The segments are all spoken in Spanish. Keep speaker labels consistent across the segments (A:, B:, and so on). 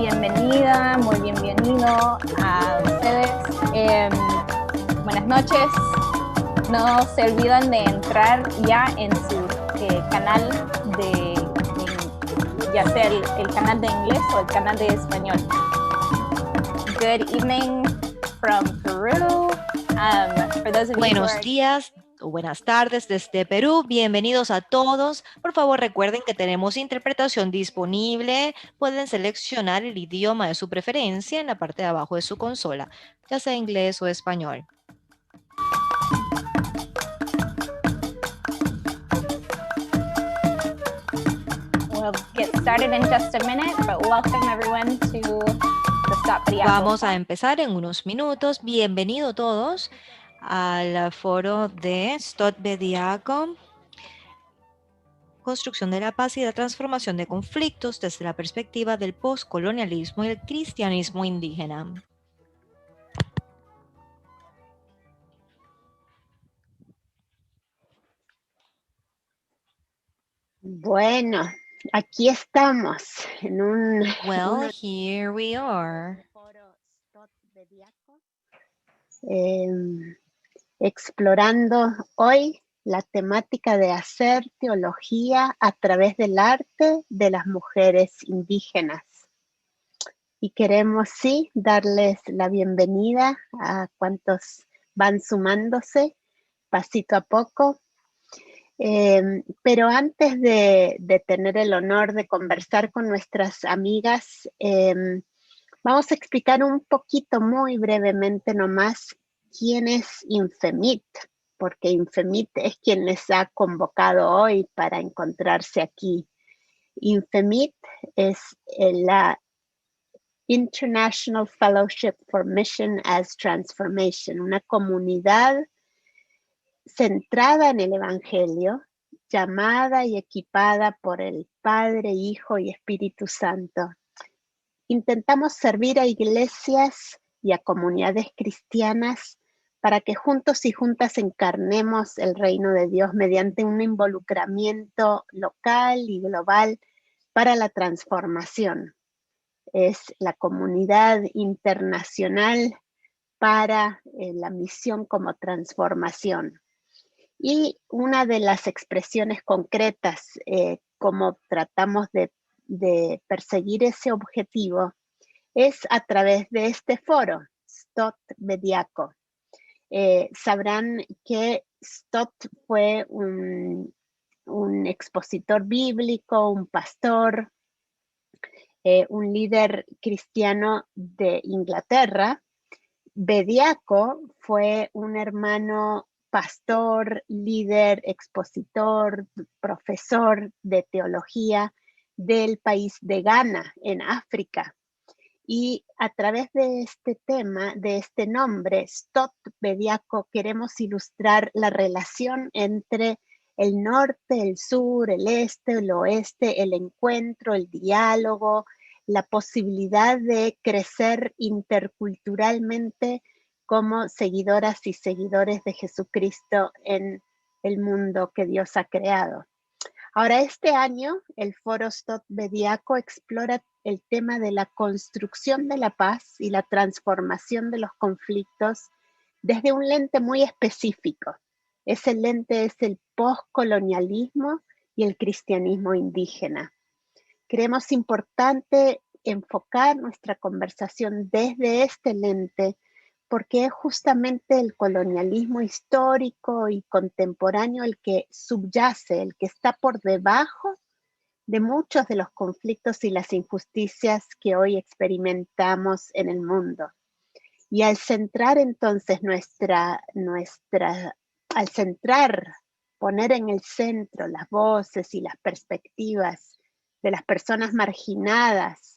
A: bienvenida, muy bienvenido a ustedes. Buenas noches. No se olviden de entrar ya en su canal ya sea el canal de inglés o el canal de español. Good evening from Peru. For those of you
B: Buenos días o buenas tardes desde Perú. Bienvenidos a todos. Por favor, recuerden que tenemos interpretación disponible. Pueden seleccionar el idioma de su preferencia en la parte de abajo de su consola, ya sea inglés o español.
A: We'll get started in just a minute, but welcome everyone to the Stop Bediako.
B: Vamos a empezar en unos minutos. Bienvenidos todos al foro de Stop Bediako. Construcción de la paz y la transformación de conflictos desde la perspectiva del postcolonialismo y el cristianismo indígena.
C: Bueno, aquí estamos en un...
B: Well, here we are.
C: Explorando hoy la temática de hacer teología a través del arte de las mujeres indígenas. Y queremos, sí, darles la bienvenida a cuantos van sumándose pasito a poco. Pero antes de tener el honor de conversar con nuestras amigas, vamos a explicar un poquito, muy brevemente nomás, quién es Infemit, porque Infemit es quien les ha convocado hoy para encontrarse aquí. Infemit es la International Fellowship for Mission as Transformation, una comunidad centrada en el Evangelio, llamada y equipada por el Padre, Hijo y Espíritu Santo. Intentamos servir a iglesias y a comunidades cristianas para que juntos y juntas encarnemos el reino de Dios mediante un involucramiento local y global para la transformación. Es la comunidad internacional para la misión como transformación. Y una de las expresiones concretas, como tratamos de perseguir ese objetivo, es a través de este foro, Stop Bediako. Sabrán que Stott fue un expositor bíblico, un pastor, un líder cristiano de Inglaterra. Bediako fue un hermano pastor, líder, expositor, profesor de teología del país de Ghana, en África. Y a través de este tema, de este nombre, Stop Bediako, queremos ilustrar la relación entre el norte, el sur, el este, el oeste, el encuentro, el diálogo, la posibilidad de crecer interculturalmente como seguidoras y seguidores de Jesucristo en el mundo que Dios ha creado. Ahora, este año, el Foro Stop Bediako explora el tema de la construcción de la paz y la transformación de los conflictos desde un lente muy específico. Ese lente es el postcolonialismo y el cristianismo indígena. Creemos importante enfocar nuestra conversación desde este lente porque es justamente el colonialismo histórico y contemporáneo el que subyace, el que está por debajo de muchos de los conflictos y las injusticias que hoy experimentamos en el mundo. Y al centrar entonces poner en el centro las voces y las perspectivas de las personas marginadas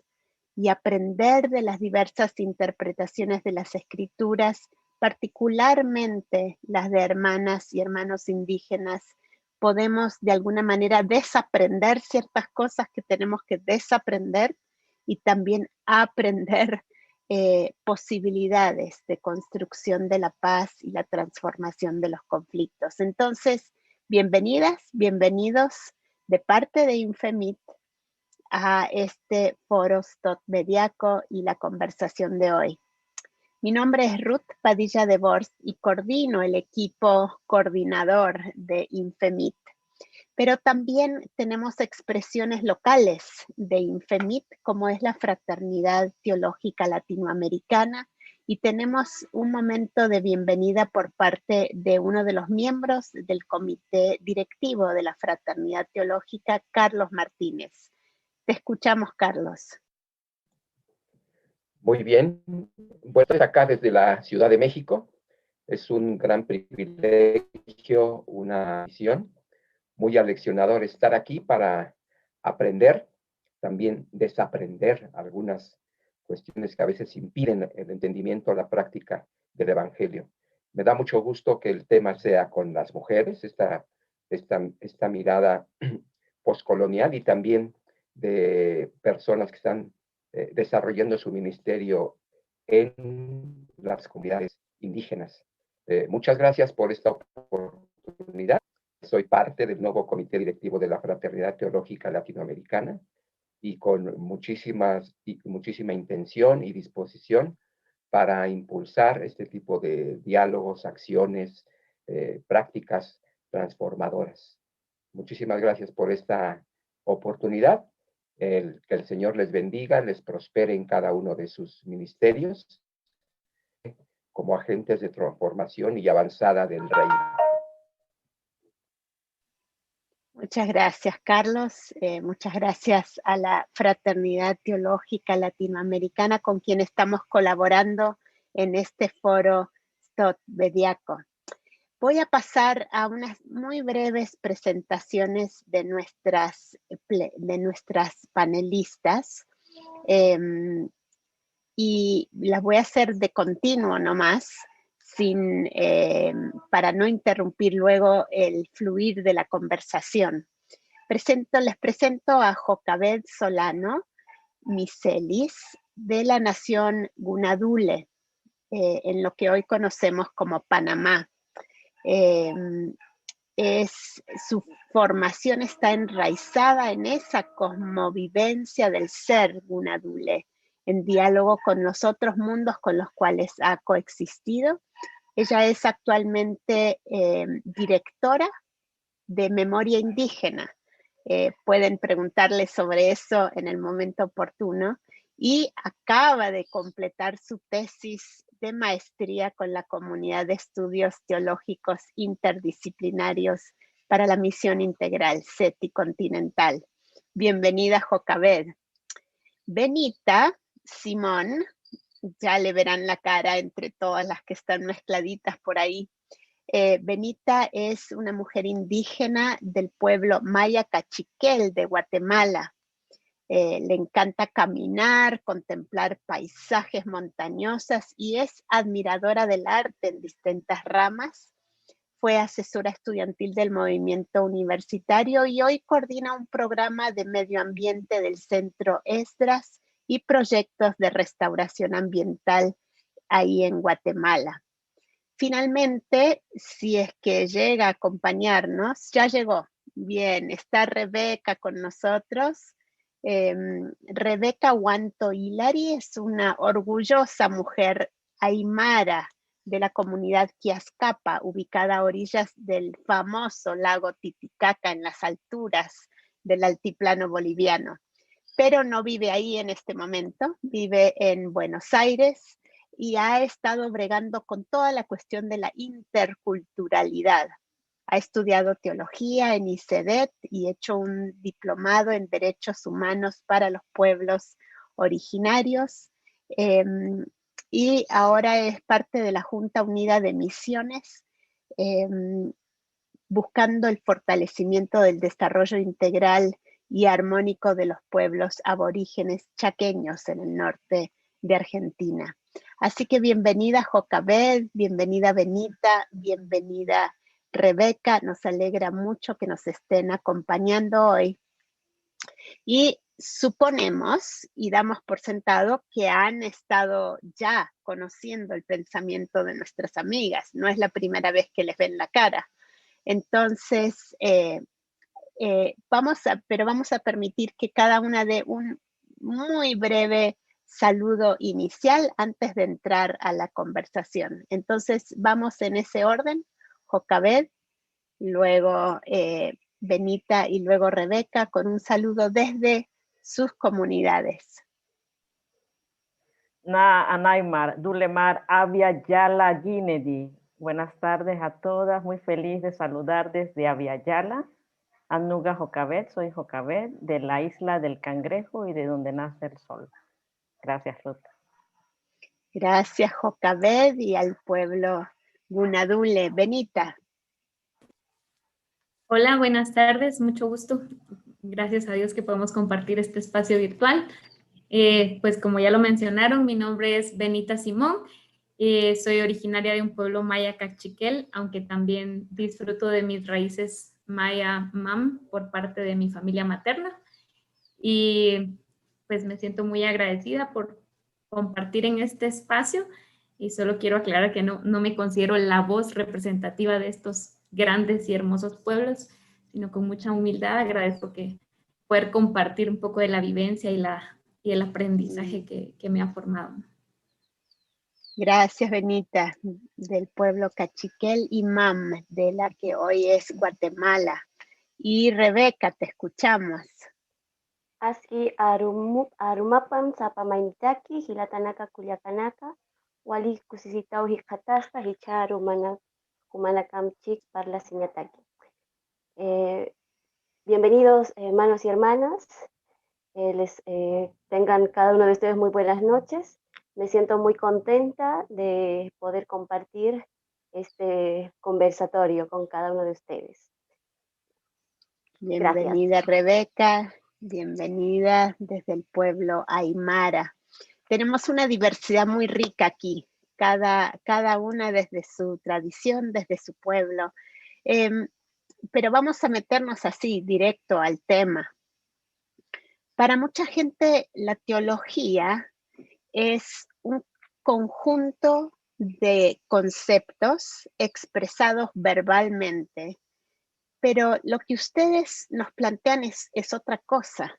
C: y aprender de las diversas interpretaciones de las escrituras, particularmente las de hermanas y hermanos indígenas, podemos de alguna manera desaprender ciertas cosas que tenemos que desaprender y también aprender posibilidades de construcción de la paz y la transformación de los conflictos. Entonces, bienvenidas, bienvenidos de parte de Infemit a este foro STOT Bediaco y la conversación de hoy. Mi nombre es Ruth Padilla de Bors y coordino el equipo coordinador de INFEMIT. Pero también tenemos expresiones locales de INFEMIT, como es la Fraternidad Teológica Latinoamericana, y tenemos un momento de bienvenida por parte de uno de los miembros del comité directivo de la Fraternidad Teológica, Carlos Martínez. Te escuchamos, Carlos.
D: Muy bien. Bueno, estoy acá desde la Ciudad de México. Es un gran privilegio, una misión muy aleccionador estar aquí para aprender, también desaprender algunas cuestiones que a veces impiden el entendimiento, la práctica del Evangelio. Me da mucho gusto que el tema sea con las mujeres, esta mirada postcolonial y también de personas que están desarrollando su ministerio en las comunidades indígenas. Muchas gracias por esta oportunidad. Soy parte del nuevo comité directivo de la Fraternidad Teológica Latinoamericana y con muchísima intención y disposición para impulsar este tipo de diálogos, acciones, prácticas transformadoras. Muchísimas gracias por esta oportunidad. Que el Señor les bendiga, les prospere en cada uno de sus ministerios como agentes de transformación y avanzada del reino.
C: Muchas gracias, Carlos. Muchas gracias a la Fraternidad Teológica Latinoamericana con quien estamos colaborando en este foro STOT Bediaco. Voy a pasar a unas muy breves presentaciones de nuestras panelistas y las voy a hacer de continuo nomás, para no interrumpir luego el fluir de la conversación. Les presento a Jocabed Solano Miselis, de la nación Gunadule, en lo que hoy conocemos como Panamá. Su formación está enraizada en esa cosmovivencia del ser Gunadule, en diálogo con los otros mundos con los cuales ha coexistido. Ella es actualmente directora de Memoria Indígena. Pueden preguntarle sobre eso en el momento oportuno. Y acaba de completar su tesis de maestría con la Comunidad de Estudios Teológicos Interdisciplinarios para la Misión Integral SETI Continental. Bienvenida, Jocabed. Benita Simón, ya le verán la cara entre todas las que están mezcladitas por ahí. Benita es una mujer indígena del pueblo Maya Cachiquel de Guatemala. Le encanta caminar, contemplar paisajes montañosos y es admiradora del arte en distintas ramas. Fue asesora estudiantil del movimiento universitario y hoy coordina un programa de medio ambiente del Centro Esdras y proyectos de restauración ambiental ahí en Guatemala. Finalmente, si es que llega a acompañarnos, ya llegó. Bien, está Rebeca con nosotros. Rebeca Huanto Hilari es una orgullosa mujer aymara de la comunidad Quiascapa, ubicada a orillas del famoso lago Titicaca en las alturas del altiplano boliviano. Pero no vive ahí en este momento, vive en Buenos Aires y ha estado bregando con toda la cuestión de la interculturalidad. Ha estudiado teología en ICEDET y hecho un diplomado en derechos humanos para los pueblos originarios. Y ahora es parte de la Junta Unida de Misiones, buscando el fortalecimiento del desarrollo integral y armónico de los pueblos aborígenes chaqueños en el norte de Argentina. Así que bienvenida Jocabed, bienvenida Benita, bienvenida Rebeca, nos alegra mucho que nos estén acompañando hoy. Y suponemos y damos por sentado que han estado ya conociendo el pensamiento de nuestras amigas, no es la primera vez que les ven la cara. Entonces, pero vamos a permitir que cada una dé un muy breve saludo inicial antes de entrar a la conversación. Entonces vamos en ese orden: Jocabed, luego Benita y luego Rebeca, con un saludo desde sus comunidades.
E: Na Anaymar, Dulemar, Abya Yala Guinedi. Buenas tardes a todas, muy feliz de saludar desde Abya Yala. Anuga Jocabed, soy Jocabed, de la isla del Cangrejo y de donde nace el sol. Gracias, Ruth.
C: Gracias, Jocabed, y al pueblo Gunadule. Benita.
F: Hola, buenas tardes, mucho gusto. Gracias a Dios que podemos compartir este espacio virtual. Pues como ya lo mencionaron, mi nombre es Benita Simón. Soy originaria de un pueblo maya cachiquel, aunque también disfruto de mis raíces maya mam por parte de mi familia materna. Y pues me siento muy agradecida por compartir en este espacio, y solo quiero aclarar que no me considero la voz representativa de estos grandes y hermosos pueblos, sino con mucha humildad agradezco que poder compartir un poco de la vivencia y el aprendizaje que me ha formado.
C: Gracias, Benita, del pueblo cachiquel y mam, de la que hoy es Guatemala. Y Rebeca, te escuchamos.
G: Aski arumapan sapamainitaki hilatanaka kuliakanaka wali kusisitau hikatasta hicharu humanakamchik parla siñataki. Bienvenidos, hermanos y hermanas. Tengan cada uno de ustedes muy buenas noches. Me siento muy contenta de poder compartir este conversatorio con cada uno de ustedes.
C: Bienvenida, gracias. Rebeca, bienvenida desde el pueblo Aymara. Tenemos una diversidad muy rica aquí, cada una desde su tradición, desde su pueblo. Pero vamos a meternos así, directo al tema. Para mucha gente, la teología es un conjunto de conceptos expresados verbalmente, pero lo que ustedes nos plantean es otra cosa.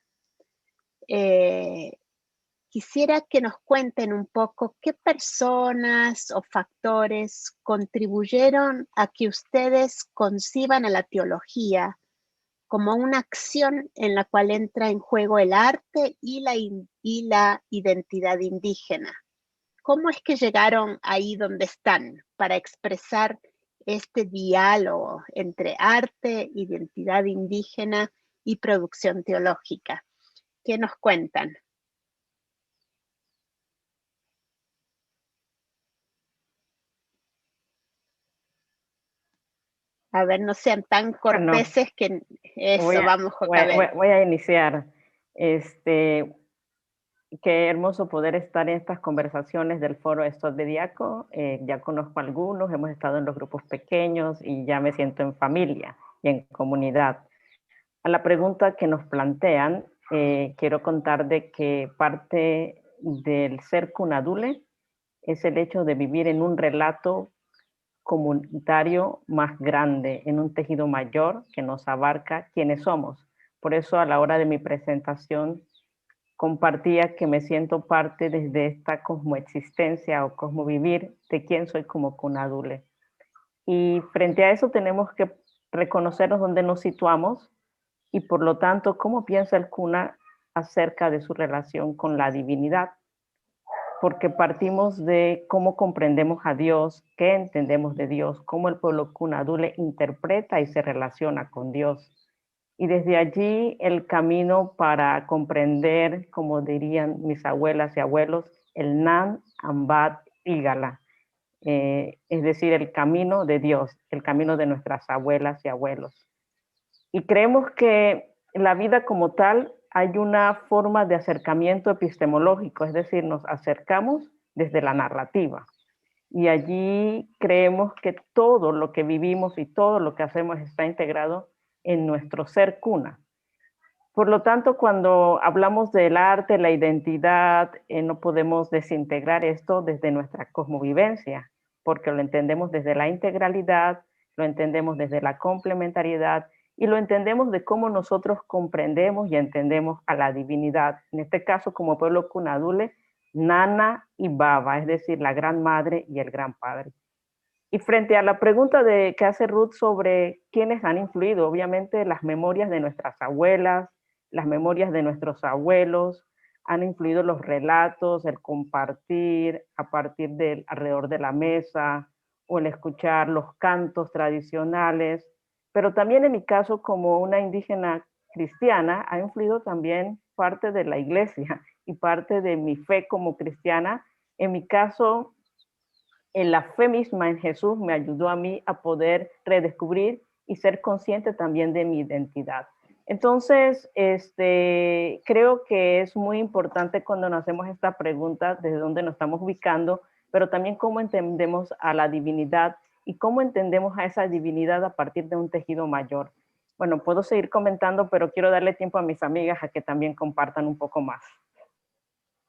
C: Quisiera que nos cuenten un poco qué personas o factores contribuyeron a que ustedes conciban a la teología como una acción en la cual entra en juego el arte y la identidad indígena. ¿Cómo es que llegaron ahí donde están para expresar este diálogo entre arte, identidad indígena y producción teológica? ¿Qué nos cuentan? A ver, no sean tan corteses, bueno, que eso, vamos, Jocabed.
E: Voy a iniciar. Qué hermoso poder estar en estas conversaciones del foro Estos de Diaco. Ya conozco a algunos, hemos estado en los grupos pequeños y ya me siento en familia y en comunidad. A la pregunta que nos plantean, quiero contar de que parte del ser Cunadule es el hecho de vivir en un relato comunitario más grande, en un tejido mayor que nos abarca quienes somos. Por eso a la hora de mi presentación compartía que me siento parte desde esta cosmoexistencia o cosmovivir de quién soy como Cunadule. Y frente a eso tenemos que reconocernos dónde nos situamos y por lo tanto cómo piensa el Cuna acerca de su relación con la divinidad. Porque partimos de cómo comprendemos a Dios, qué entendemos de Dios, cómo el pueblo Cunadule interpreta y se relaciona con Dios. Y desde allí el camino para comprender, como dirían mis abuelas y abuelos, el Nan, Ambat, Ígala. Es decir, el camino de Dios, el camino de nuestras abuelas y abuelos. Y creemos que la vida como tal hay una forma de acercamiento epistemológico, es decir, nos acercamos desde la narrativa. Y allí creemos que todo lo que vivimos y todo lo que hacemos está integrado en nuestro ser Cuna. Por lo tanto, cuando hablamos del arte, la identidad, no podemos desintegrar esto desde nuestra cosmovivencia, porque lo entendemos desde la integralidad, lo entendemos desde la complementariedad y lo entendemos de cómo nosotros comprendemos y entendemos a la divinidad. En este caso, como pueblo Cunadule, Nana y Baba, es decir, la Gran Madre y el Gran Padre. Y frente a la pregunta que hace Ruth sobre quiénes han influido, obviamente las memorias de nuestras abuelas, las memorias de nuestros abuelos, han influido los relatos, el compartir a partir del alrededor de la mesa, o el escuchar los cantos tradicionales, pero también en mi caso como una indígena cristiana, ha influido también parte de la iglesia y parte de mi fe como cristiana. En mi caso, en la fe misma en Jesús me ayudó a mí a poder redescubrir y ser consciente también de mi identidad. Entonces, creo que es muy importante cuando nos hacemos esta pregunta desde dónde nos estamos ubicando, pero también cómo entendemos a la divinidad y cómo entendemos a esa divinidad a partir de un tejido mayor. Bueno, puedo seguir comentando, pero quiero darle tiempo a mis amigas a que también compartan un poco más.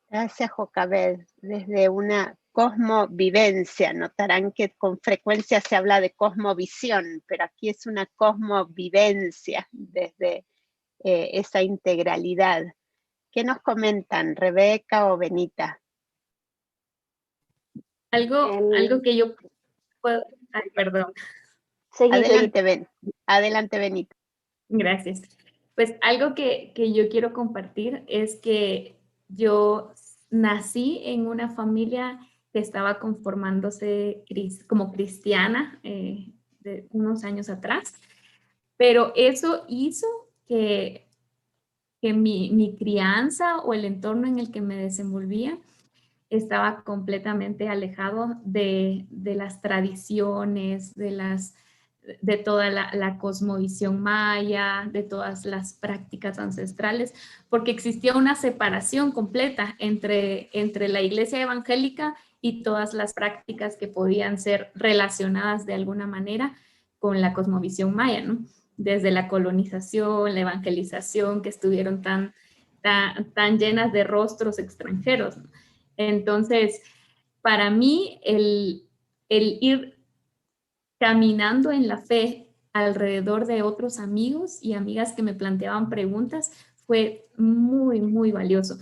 C: Gracias, Jocabed. Desde una cosmovivencia, notarán que con frecuencia se habla de cosmovisión, pero aquí es una cosmovivencia desde esa integralidad. ¿Qué nos comentan, Rebeca o Benita?
F: Algo que yo puedo... Ay, perdón.
C: Adelante, Benita.
F: Gracias. Pues algo que yo quiero compartir es que yo nací en una familia que estaba conformándose como cristiana de unos años atrás, pero eso hizo que mi crianza o el entorno en el que me desenvolvía estaba completamente alejado de las tradiciones, de toda la cosmovisión maya, de todas las prácticas ancestrales, porque existía una separación completa entre la iglesia evangélica y todas las prácticas que podían ser relacionadas de alguna manera con la cosmovisión maya, ¿no? Desde la colonización, la evangelización, que estuvieron tan llenas de rostros extranjeros, ¿no? Entonces, para mí, el ir caminando en la fe alrededor de otros amigos y amigas que me planteaban preguntas fue muy, muy valioso.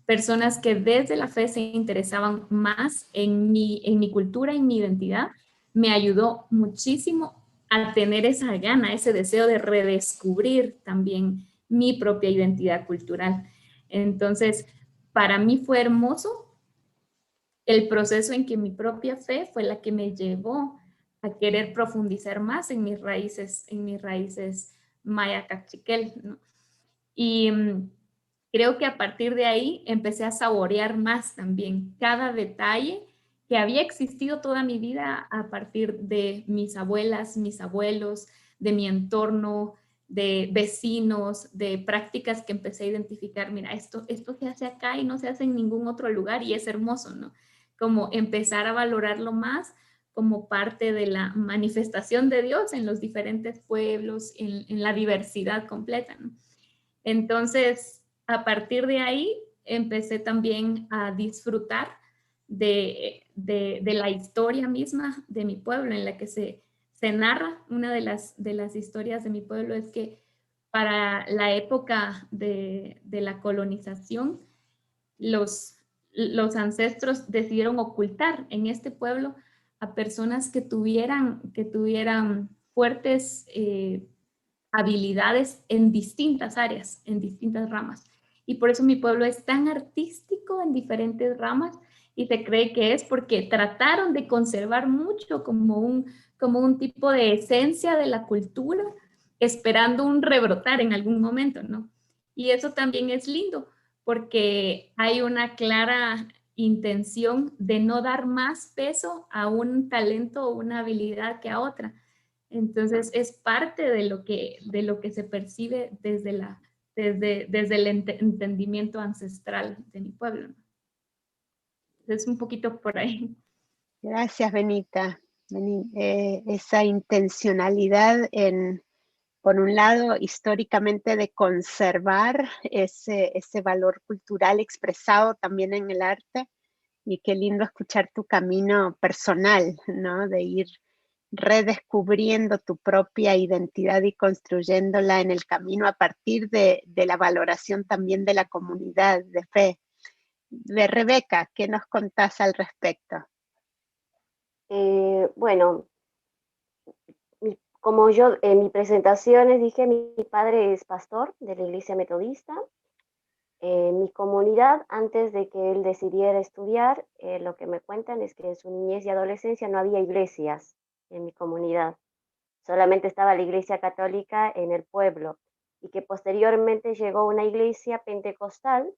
F: Personas que desde la fe se interesaban más en mi cultura, en mi identidad, me ayudó muchísimo a tener esa gana, ese deseo de redescubrir también mi propia identidad cultural. Entonces, para mí fue hermoso el proceso en que mi propia fe fue la que me llevó a querer profundizar más en mis raíces maya cachiquel, ¿no? Y creo que a partir de ahí empecé a saborear más también cada detalle que había existido toda mi vida a partir de mis abuelas, mis abuelos, de mi entorno, de vecinos, de prácticas que empecé a identificar. Mira, esto se hace acá y no se hace en ningún otro lugar y es hermoso, ¿no? Como empezar a valorarlo más como parte de la manifestación de Dios en los diferentes pueblos, en la diversidad completa, ¿no? Entonces, a partir de ahí, empecé también a disfrutar de la historia misma de mi pueblo, en la que se narra. Una de las historias de mi pueblo es que para la época de la colonización, los ancestros decidieron ocultar en este pueblo a personas que tuvieran fuertes habilidades en distintas áreas, en distintas ramas. Y por eso mi pueblo es tan artístico en diferentes ramas y se cree que es porque trataron de conservar mucho como un tipo de esencia de la cultura, esperando un rebrotar en algún momento, ¿no? Y eso también es lindo porque hay una clara intención de no dar más peso a un talento o una habilidad que a otra. Entonces es parte de lo que se percibe desde el entendimiento ancestral de mi pueblo, ¿no? Es un poquito por ahí.
C: Gracias, Benita. Esa intencionalidad por un lado, históricamente de conservar ese valor cultural expresado también en el arte, y qué lindo escuchar tu camino personal, ¿no? De ir redescubriendo tu propia identidad y construyéndola en el camino a partir de la valoración también de la comunidad de fe. De Rebeca, ¿qué nos contás al respecto?
G: Bueno, como yo en mis presentaciones dije, mi padre es pastor de la Iglesia Metodista. En mi comunidad, antes de que él decidiera estudiar, lo que me cuentan es que en su niñez y adolescencia no había iglesias en mi comunidad. Solamente estaba la iglesia católica en el pueblo y que posteriormente llegó una iglesia pentecostal,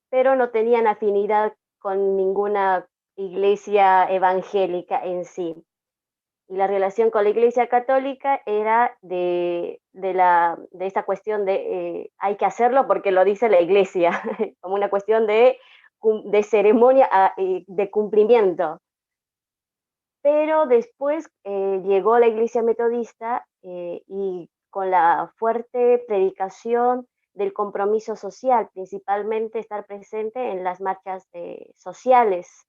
G: pero no tenían afinidad con ninguna iglesia evangélica en sí. Y la relación con la Iglesia Católica era de esta cuestión de hay que hacerlo porque lo dice la Iglesia, como una cuestión de ceremonia, de cumplimiento. Pero después llegó la Iglesia Metodista y con la fuerte predicación del compromiso social, principalmente estar presente en las marchas sociales.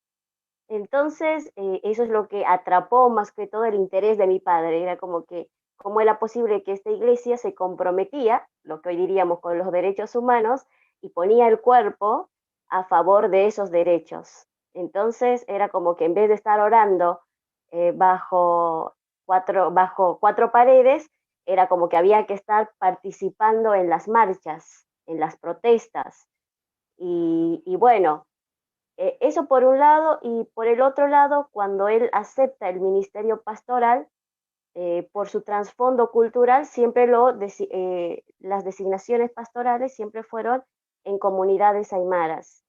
G: Entonces, eso es lo que atrapó más que todo el interés de mi padre. Era como que, ¿cómo era posible que esta iglesia se comprometía, lo que hoy diríamos con los derechos humanos, y ponía el cuerpo a favor de esos derechos? Entonces, era como que en vez de estar orando bajo cuatro paredes, era como que había que estar participando en las marchas, en las protestas. Y bueno, eso por un lado, y por el otro lado, cuando él acepta el ministerio pastoral, por su trasfondo cultural, siempre las designaciones pastorales siempre fueron en comunidades aymaras.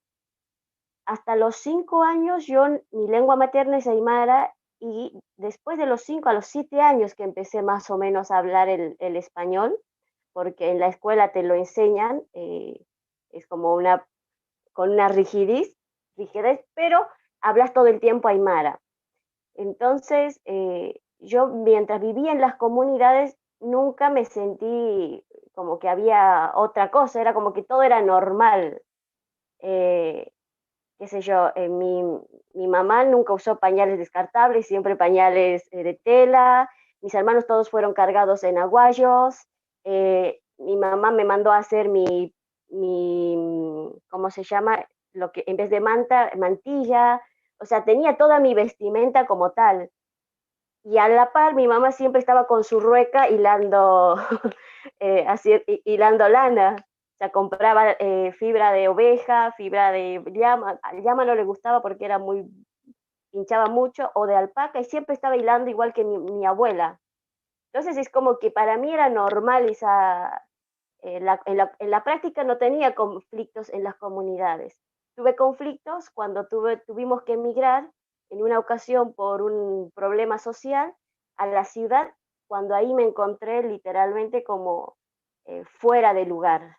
G: Hasta los 5 años, mi lengua materna es aymara, y después de los 5 a los 7 años que empecé más o menos a hablar el español, porque en la escuela te lo enseñan, es como con una rigidez, pero hablas todo el tiempo aymara. Entonces, yo mientras vivía en las comunidades nunca me sentí como que había otra cosa, era como que todo era normal. Qué sé yo, mi mamá nunca usó pañales descartables, siempre pañales de tela, mis hermanos todos fueron cargados en aguayos, mi mamá me mandó a hacer ¿cómo se llama? Lo que en vez de mantilla, o sea, tenía toda mi vestimenta como tal. Y a la par, mi mamá siempre estaba con su rueca hilando, hilando lana. O sea, compraba fibra de oveja, fibra de llama. Al llama no le gustaba porque era pinchaba mucho, o de alpaca, y siempre estaba hilando igual que mi abuela. Entonces es como que para mí era normal en la práctica no tenía conflictos en las comunidades. Tuve conflictos cuando tuvimos que emigrar en una ocasión por un problema social a la ciudad, cuando ahí me encontré literalmente como fuera de lugar.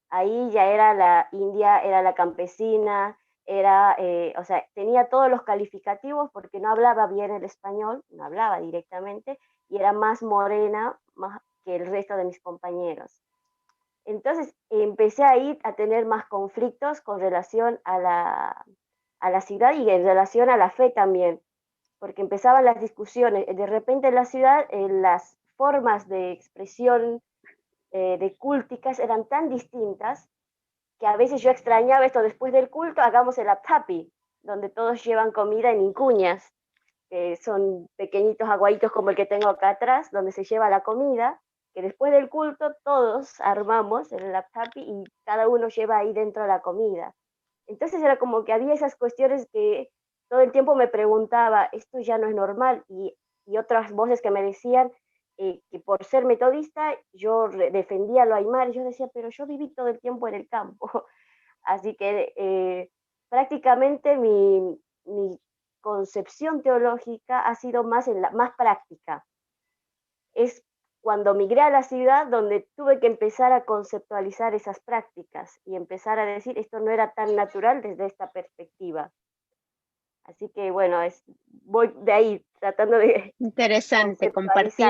G: Ahí ya era la india, era la campesina, o sea, tenía todos los calificativos porque no hablaba bien el español, no hablaba directamente, y era más morena más que el resto de mis compañeros. Entonces empecé ahí a tener más conflictos con relación a la ciudad y en relación a la fe también, porque empezaban las discusiones. De repente en la ciudad las formas de expresión de cúlticas eran tan distintas que a veces yo extrañaba esto: después del culto hagamos el aptapi, donde todos llevan comida en incuñas, que son pequeñitos aguaditos como el que tengo acá atrás, donde se lleva la comida, que después del culto todos armamos el aptapi y cada uno lleva ahí dentro la comida. Entonces era como que había esas cuestiones que todo el tiempo me preguntaba, esto ya no es normal, y otras voces que me decían que por ser metodista yo defendía lo aymara, y yo decía, pero yo viví todo el tiempo en el campo. Así que prácticamente mi concepción teológica ha sido más práctica. Es cuando migré a la ciudad donde tuve que empezar a conceptualizar esas prácticas y empezar a decir, esto no era tan natural desde esta perspectiva. Así que bueno, voy de ahí tratando de...
C: Interesante compartir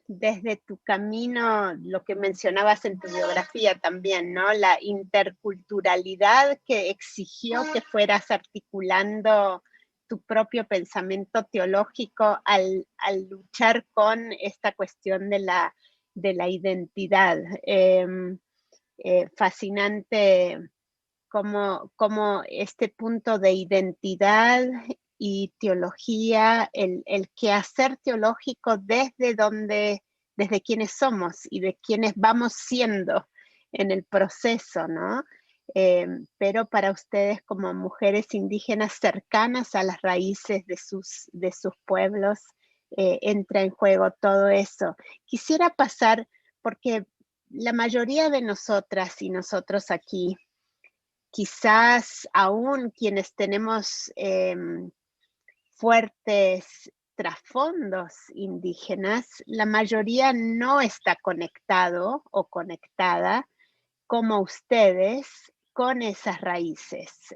C: desde tu camino lo que mencionabas en tu biografía también, ¿no? La interculturalidad que exigió que fueras articulando tu propio pensamiento teológico al luchar con esta cuestión de la identidad. Fascinante como este punto de identidad y teología, el quehacer teológico desde quienes somos y de quienes vamos siendo en el proceso, ¿no? Pero para ustedes como mujeres indígenas cercanas a las raíces de sus pueblos, entra en juego todo eso. Quisiera pasar, porque la mayoría de nosotras y nosotros aquí, quizás aún quienes tenemos fuertes trasfondos indígenas, la mayoría no está conectado o conectada como ustedes con esas raíces.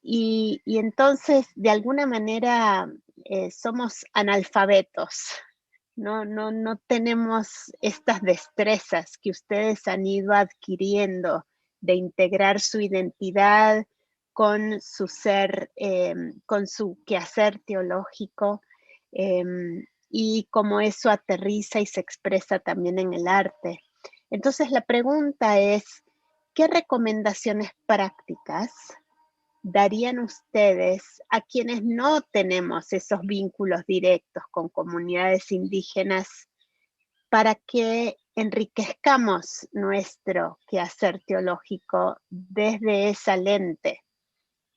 C: Y entonces, de alguna manera, somos analfabetos. No tenemos estas destrezas que ustedes han ido adquiriendo de integrar su identidad con su ser, con su quehacer teológico, y cómo eso aterriza y se expresa también en el arte. Entonces la pregunta es, ¿qué recomendaciones prácticas darían ustedes a quienes no tenemos esos vínculos directos con comunidades indígenas para que enriquezcamos nuestro quehacer teológico desde esa lente?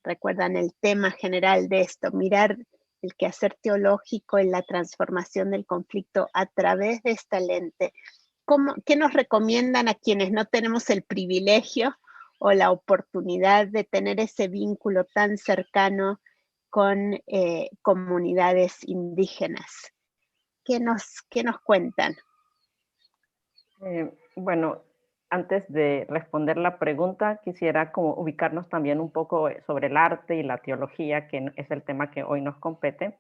C: Recuerdan el tema general de esto, mirar el quehacer teológico en la transformación del conflicto a través de esta lente. ¿Qué nos recomiendan a quienes no tenemos el privilegio o la oportunidad de tener ese vínculo tan cercano con comunidades indígenas? ¿Qué nos cuentan?
E: Bueno, antes de responder la pregunta, quisiera como ubicarnos también un poco sobre el arte y la teología, que es el tema que hoy nos compete,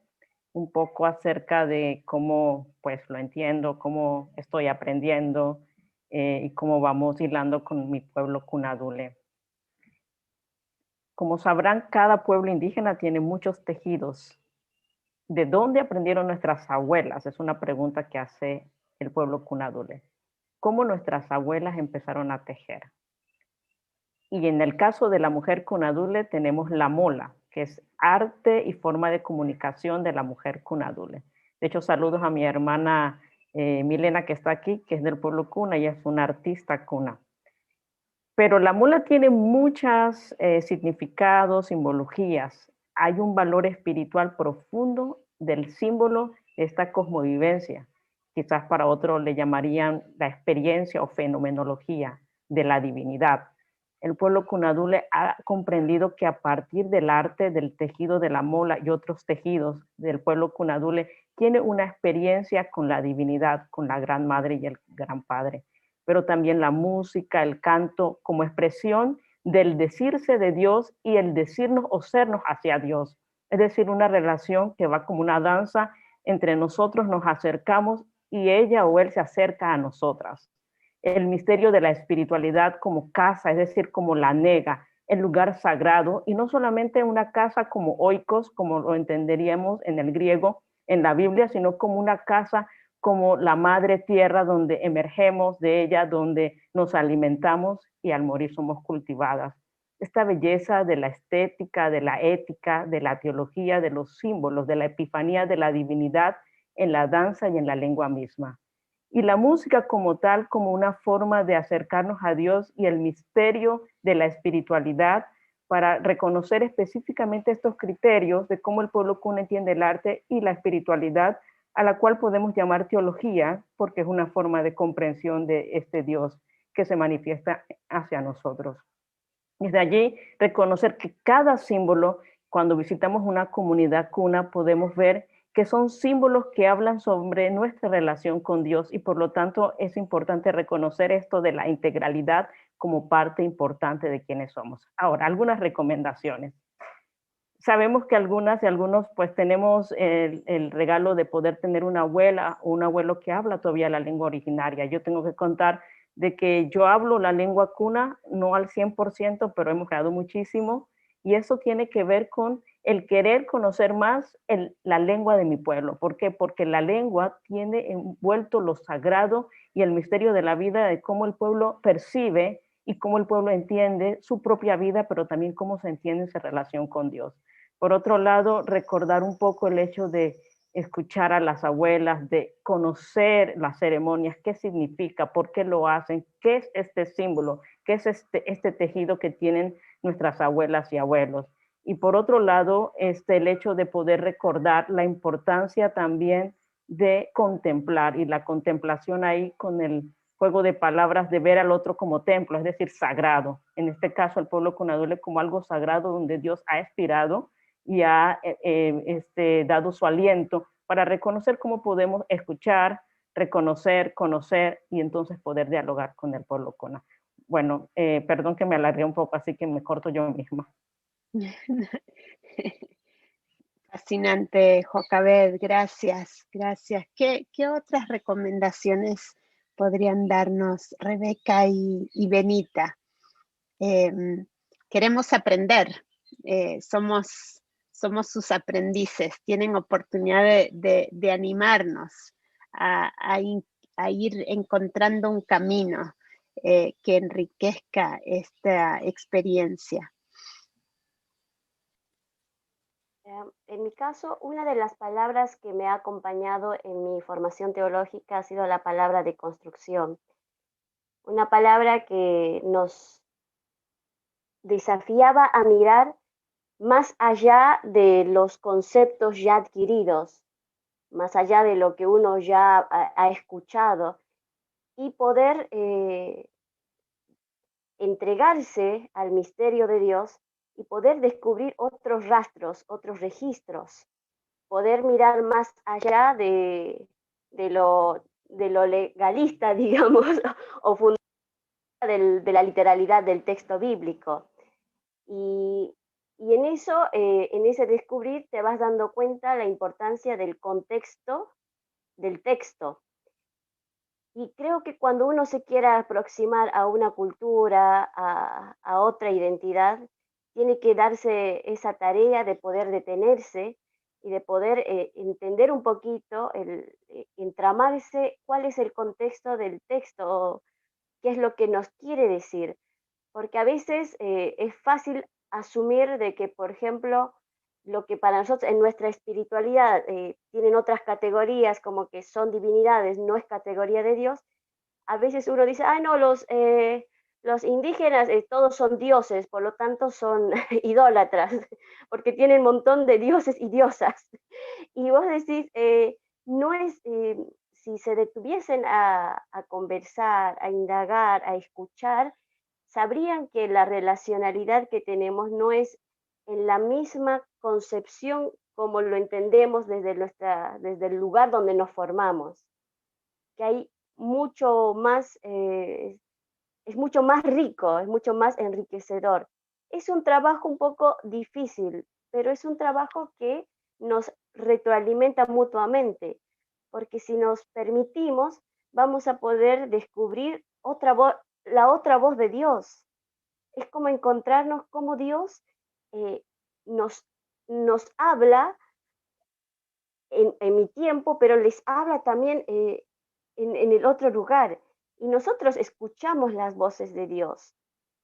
E: un poco acerca de cómo pues lo entiendo, cómo estoy aprendiendo y cómo vamos hilando con mi pueblo Cunadule. Como sabrán, cada pueblo indígena tiene muchos tejidos. ¿De dónde aprendieron nuestras abuelas? Es una pregunta que hace el pueblo Cunadule. ¿Cómo nuestras abuelas empezaron a tejer? Y en el caso de la mujer Cunadule tenemos la mola, que es arte y forma de comunicación de la mujer Cunadule. De hecho, saludos a mi hermana Milena, que está aquí, que es del pueblo Cuna, ella es una artista Cuna. Pero la mola tiene muchos significados, simbologías. Hay un valor espiritual profundo del símbolo de esta cosmovivencia. Quizás para otros le llamarían la experiencia o fenomenología de la divinidad. El pueblo Cunadule ha comprendido que a partir del arte, del tejido de la mola y otros tejidos del pueblo Cunadule, tiene una experiencia con la divinidad, con la Gran Madre y el Gran Padre. Pero también la música, el canto, como expresión del decirse de Dios y el decirnos o sernos hacia Dios. Es decir, una relación que va como una danza, entre nosotros nos acercamos y ella o él se acerca a nosotras. El misterio de la espiritualidad como casa, es decir, como la nega, el lugar sagrado, y no solamente una casa como oikos, como lo entenderíamos en el griego, en la Biblia, sino como una casa como la madre tierra donde emergemos de ella, donde nos alimentamos y al morir somos cultivadas. Esta belleza de la estética, de la ética, de la teología, de los símbolos, de la epifanía de la divinidad en la danza y en la lengua misma. Y la música como tal, como una forma de acercarnos a Dios y el misterio de la espiritualidad para reconocer específicamente estos criterios de cómo el pueblo Cuna entiende el arte y la espiritualidad, a la cual podemos llamar teología, porque es una forma de comprensión de este Dios que se manifiesta hacia nosotros. Desde allí, reconocer que cada símbolo, cuando visitamos una comunidad Cuna, podemos ver que son símbolos que hablan sobre nuestra relación con Dios y por lo tanto es importante reconocer esto de la integralidad como parte importante de quienes somos. Ahora, algunas recomendaciones. Sabemos que algunas y algunos pues tenemos el regalo de poder tener una abuela o un abuelo que habla todavía la lengua originaria. Yo tengo que contar de que yo hablo la lengua Cuna, no al 100%, pero hemos creado muchísimo, y eso tiene que ver con el querer conocer más la lengua de mi pueblo. ¿Por qué? Porque la lengua tiene envuelto lo sagrado y el misterio de la vida, de cómo el pueblo percibe y cómo el pueblo entiende su propia vida, pero también cómo se entiende esa relación con Dios. Por otro lado, recordar un poco el hecho de escuchar a las abuelas, de conocer las ceremonias, qué significa, por qué lo hacen, qué es este símbolo, qué es este tejido que tienen nuestras abuelas y abuelos. Y por otro lado, el hecho de poder recordar la importancia también de contemplar, y la contemplación ahí con el juego de palabras de ver al otro como templo, es decir, sagrado. En este caso, el pueblo Conadole como algo sagrado donde Dios ha expirado y ha dado su aliento para reconocer cómo podemos escuchar, reconocer, conocer y entonces poder dialogar con el pueblo Cona. Bueno, perdón que me alargué un poco, así que me corto yo misma.
C: Fascinante, Jocabed, gracias, gracias. ¿Qué otras recomendaciones podrían darnos Rebeca y Benita? Queremos aprender, somos sus aprendices, tienen oportunidad de animarnos a ir encontrando un camino que enriquezca esta experiencia.
G: En mi caso, una de las palabras que me ha acompañado en mi formación teológica ha sido la palabra de construcción. Una palabra que nos desafiaba a mirar más allá de los conceptos ya adquiridos, más allá de lo que uno ya ha escuchado, y poder entregarse al misterio de Dios y poder descubrir otros rastros, otros registros, poder mirar más allá de lo legalista, digamos, o fundamental de la literalidad del texto bíblico. Y en eso, en ese descubrir, te vas dando cuenta la importancia del contexto del texto. Y creo que cuando uno se quiera aproximar a una cultura, a otra identidad, tiene que darse esa tarea de poder detenerse y de poder entender un poquito, entramarse cuál es el contexto del texto, qué es lo que nos quiere decir. Porque a veces es fácil asumir de que, por ejemplo, lo que para nosotros en nuestra espiritualidad tienen otras categorías como que son divinidades, no es categoría de Dios. A veces uno dice, no, los indígenas todos son dioses, por lo tanto son idólatras, porque tienen un montón de dioses y diosas. Y vos decís, no es, si se detuviesen a conversar, a indagar, a escuchar, sabrían que la relacionalidad que tenemos no es en la misma concepción como lo entendemos desde el lugar donde nos formamos, que hay mucho más, es mucho más rico, es mucho más enriquecedor. Es un trabajo un poco difícil, pero es un trabajo que nos retroalimenta mutuamente, porque si nos permitimos, vamos a poder descubrir la otra voz de Dios. Es como encontrarnos como Dios nos habla en mi tiempo, pero les habla también en el otro lugar. Y nosotros escuchamos las voces de Dios.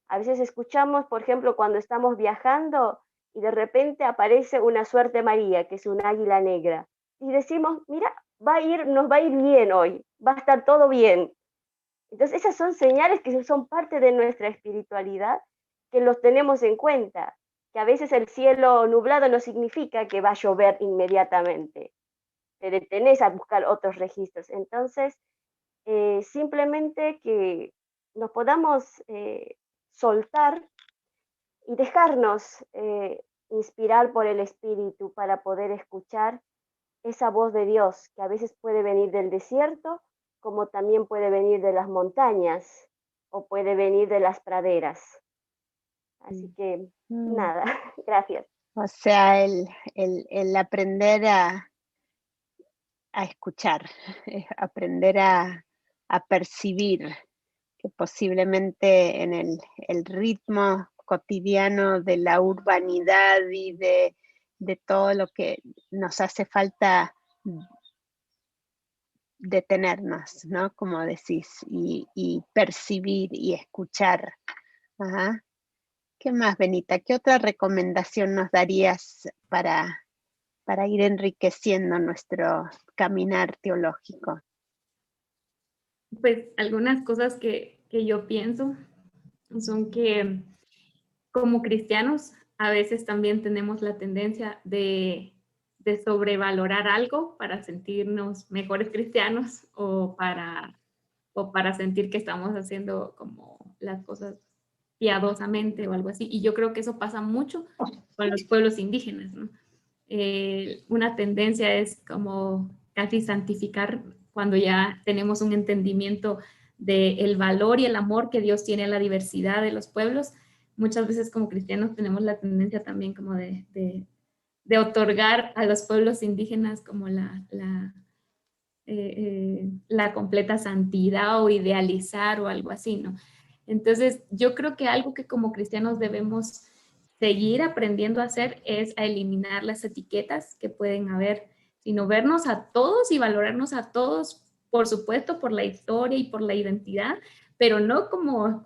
G: A veces escuchamos, por ejemplo, cuando estamos viajando y de repente aparece una suerte María, que es un águila negra. Y decimos, mira, nos va a ir bien hoy, va a estar todo bien. Entonces esas son señales que son parte de nuestra espiritualidad, que los tenemos en cuenta, que a veces el cielo nublado no significa que va a llover inmediatamente, te detenés a buscar otros registros. Entonces, simplemente que nos podamos soltar y dejarnos inspirar por el Espíritu para poder escuchar esa voz de Dios, que a veces puede venir del desierto, como también puede venir de las montañas o puede venir de las praderas. Así que, nada, gracias.
C: O sea, el aprender a escuchar, aprender a percibir, que posiblemente en el ritmo cotidiano de la urbanidad y de todo lo que nos hace falta detenernos, ¿no? Como decís, y percibir y escuchar. Ajá. ¿Qué más, Benita? ¿Qué otra recomendación nos darías para ir enriqueciendo nuestro caminar teológico?
F: Pues algunas cosas que yo pienso son que como cristianos a veces también tenemos la tendencia de sobrevalorar algo para sentirnos mejores cristianos o para sentir que estamos haciendo como las cosas piadosamente o algo así. Y yo creo que eso pasa mucho con los pueblos indígenas, ¿no? Una tendencia es como casi santificar cuando ya tenemos un entendimiento del valor y el amor que Dios tiene a la diversidad de los pueblos. Muchas veces como cristianos tenemos la tendencia también como de otorgar a los pueblos indígenas como la completa santidad o idealizar o algo así, ¿no? Entonces, yo creo que algo que como cristianos debemos seguir aprendiendo a hacer es a eliminar las etiquetas que pueden haber, sino vernos a todos y valorarnos a todos, por supuesto, por la historia y por la identidad, pero no como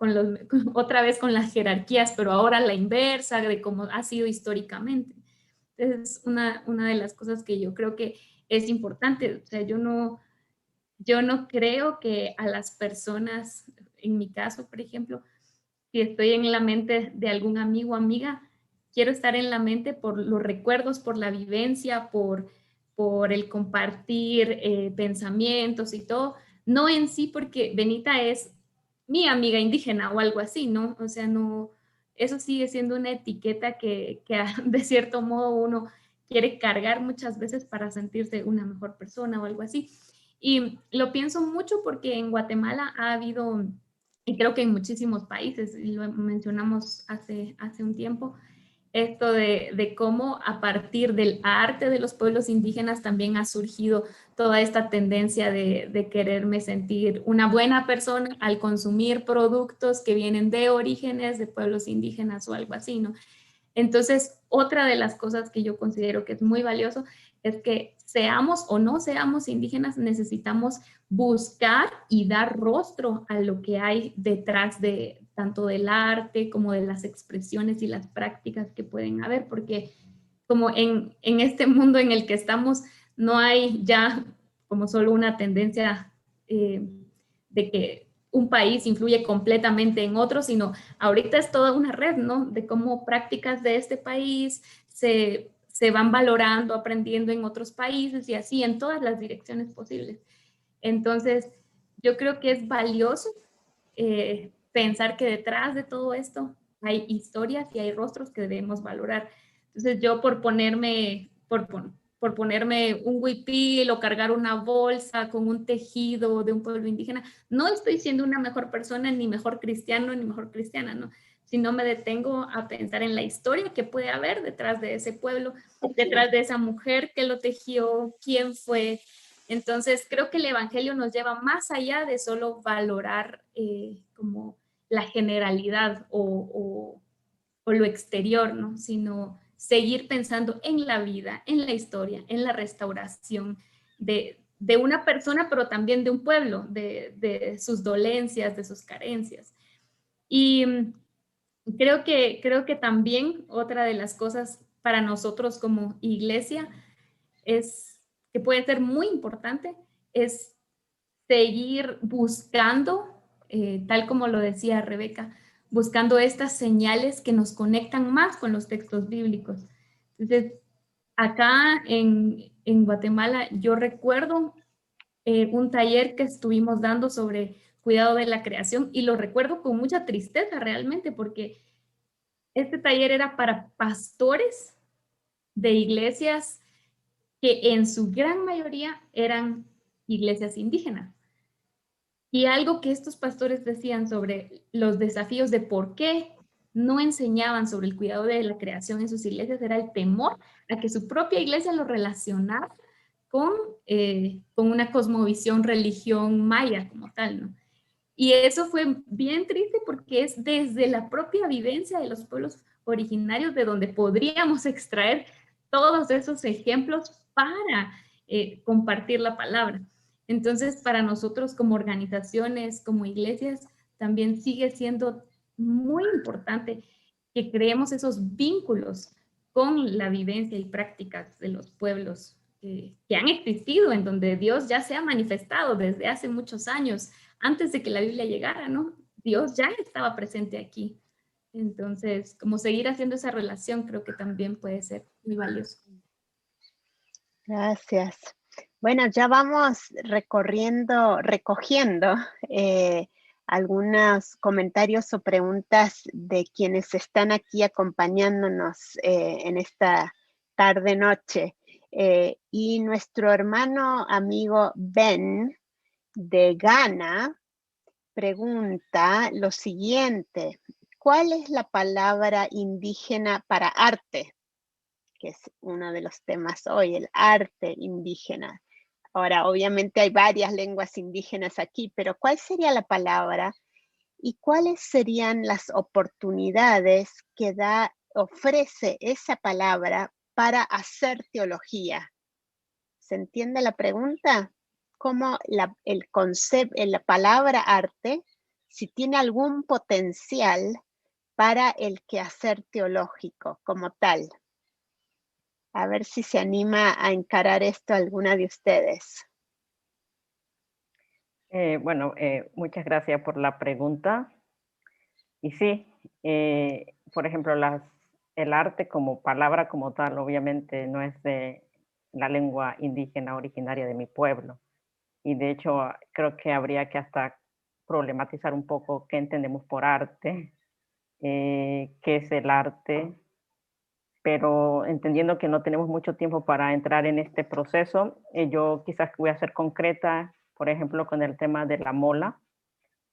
F: otra vez con las jerarquías, pero ahora la inversa de cómo ha sido históricamente. Entonces, es una de las cosas que yo creo que es importante. O sea, yo no creo que a las personas, en mi caso, por ejemplo, si estoy en la mente de algún amigo o amiga, quiero estar en la mente por los recuerdos, por la vivencia, por el compartir pensamientos y todo, no en sí porque Benita es mi amiga indígena o algo así, ¿no? O sea, no, eso sigue siendo una etiqueta que de cierto modo uno quiere cargar muchas veces para sentirse una mejor persona o algo así. Y lo pienso mucho porque en Guatemala ha habido, y creo que en muchísimos países, y lo mencionamos hace un tiempo, esto de cómo a partir del arte de los pueblos indígenas también ha surgido toda esta tendencia de quererme sentir una buena persona al consumir productos que vienen de orígenes de pueblos indígenas o algo así, ¿no? Entonces, otra de las cosas que yo considero que es muy valioso es que seamos o no seamos indígenas, necesitamos buscar y dar rostro a lo que hay detrás de tanto del arte como de las expresiones y las prácticas que pueden haber, porque como en este mundo en el que estamos, no hay ya como solo una tendencia de que un país influye completamente en otro, sino ahorita es toda una red, ¿no? De cómo prácticas de este país se van valorando, aprendiendo en otros países y así en todas las direcciones posibles. Entonces, yo creo que es valioso pensar que detrás de todo esto hay historias y hay rostros que debemos valorar. Entonces, yo por ponerme un huipil o cargar una bolsa con un tejido de un pueblo indígena, no estoy siendo una mejor persona, ni mejor cristiano, ni mejor cristiana, ¿no? Sino me detengo a pensar en la historia que puede haber detrás de ese pueblo, detrás de esa mujer que lo tejió, quién fue. Entonces, creo que el Evangelio nos lleva más allá de solo valorar como la generalidad o lo exterior, ¿no? Sino seguir pensando en la vida, en la historia, en la restauración de una persona, pero también de un pueblo, de sus dolencias, de sus carencias. Y creo que también otra de las cosas para nosotros como iglesia es que puede ser muy importante, es seguir buscando, tal como lo decía Rebeca, buscando estas señales que nos conectan más con los textos bíblicos. Entonces, acá en Guatemala, yo recuerdo un taller que estuvimos dando sobre cuidado de la creación y lo recuerdo con mucha tristeza realmente porque este taller era para pastores de iglesias que en su gran mayoría eran iglesias indígenas. Y algo que estos pastores decían sobre los desafíos de por qué no enseñaban sobre el cuidado de la creación en sus iglesias era el temor a que su propia iglesia lo relacionara con una cosmovisión, religión maya como tal, ¿no? Y eso fue bien triste porque es desde la propia vivencia de los pueblos originarios de donde podríamos extraer todos esos ejemplos para compartir la palabra. Entonces, para nosotros como organizaciones, como iglesias, también sigue siendo muy importante que creemos esos vínculos con la vivencia y prácticas de los pueblos que han existido, en donde Dios ya se ha manifestado desde hace muchos años, antes de que la Biblia llegara, ¿no? Dios ya estaba presente aquí. Entonces, como seguir haciendo esa relación creo que también puede ser muy valioso.
C: Gracias. Bueno, ya vamos recogiendo algunos comentarios o preguntas de quienes están aquí acompañándonos en esta tarde-noche. Y nuestro hermano amigo Ben de Ghana pregunta lo siguiente: ¿cuál es la palabra indígena para arte? Que es uno de los temas hoy, el arte indígena. Ahora, obviamente hay varias lenguas indígenas aquí, pero ¿cuál sería la palabra? ¿Y cuáles serían las oportunidades que ofrece esa palabra para hacer teología? ¿Se entiende la pregunta? ¿Cómo el concepto, la palabra arte, si tiene algún potencial para el quehacer teológico como tal? A ver si se anima a encarar esto alguna de ustedes.
E: Muchas gracias por la pregunta. Y sí, por ejemplo, el arte como palabra como tal, obviamente no es de la lengua indígena originaria de mi pueblo. Y de hecho, creo que habría que hasta problematizar un poco qué entendemos por arte, qué es el arte, pero entendiendo que no tenemos mucho tiempo para entrar en este proceso, yo quizás voy a ser concreta, por ejemplo, con el tema de la mola,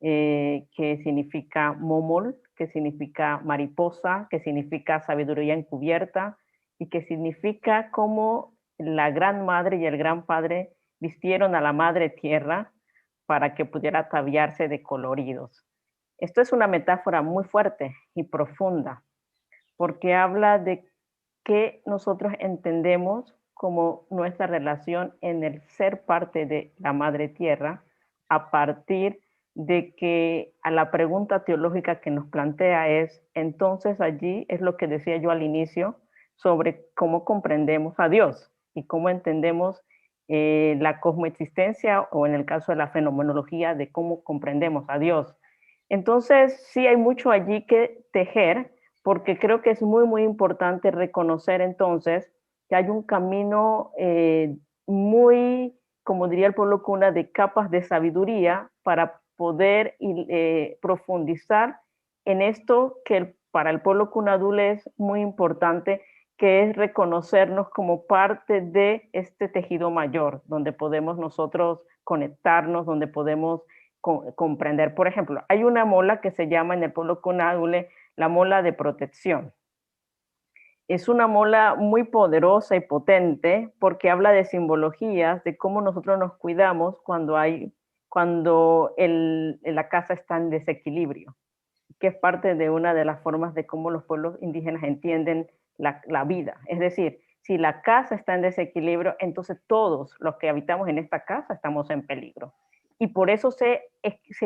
E: que significa momol, que significa mariposa, que significa sabiduría encubierta y que significa cómo la gran madre y el gran padre vistieron a la madre tierra para que pudiera ataviarse de coloridos. Esto es una metáfora muy fuerte y profunda, porque habla de que nosotros entendemos como nuestra relación en el ser parte de la madre tierra a partir de que a la pregunta teológica que nos plantea es, entonces allí es lo que decía yo al inicio sobre cómo comprendemos a Dios y cómo entendemos la cosmoexistencia o en el caso de la fenomenología de cómo comprendemos a Dios. Entonces sí hay mucho allí que tejer, porque creo que es muy, muy importante reconocer entonces que hay un camino muy, como diría el pueblo cuna, de capas de sabiduría para poder profundizar en esto que para el pueblo cunadul es muy importante, que es reconocernos como parte de este tejido mayor, donde podemos nosotros conectarnos, donde podemos comprender. Por ejemplo, hay una mola que se llama en el pueblo cunadule la mola de protección. Es una mola muy poderosa y potente porque habla de simbologías, de cómo nosotros nos cuidamos cuando la casa está en desequilibrio, que es parte de una de las formas de cómo los pueblos indígenas entienden la vida. Es decir, si la casa está en desequilibrio, entonces todos los que habitamos en esta casa estamos en peligro. Y por eso se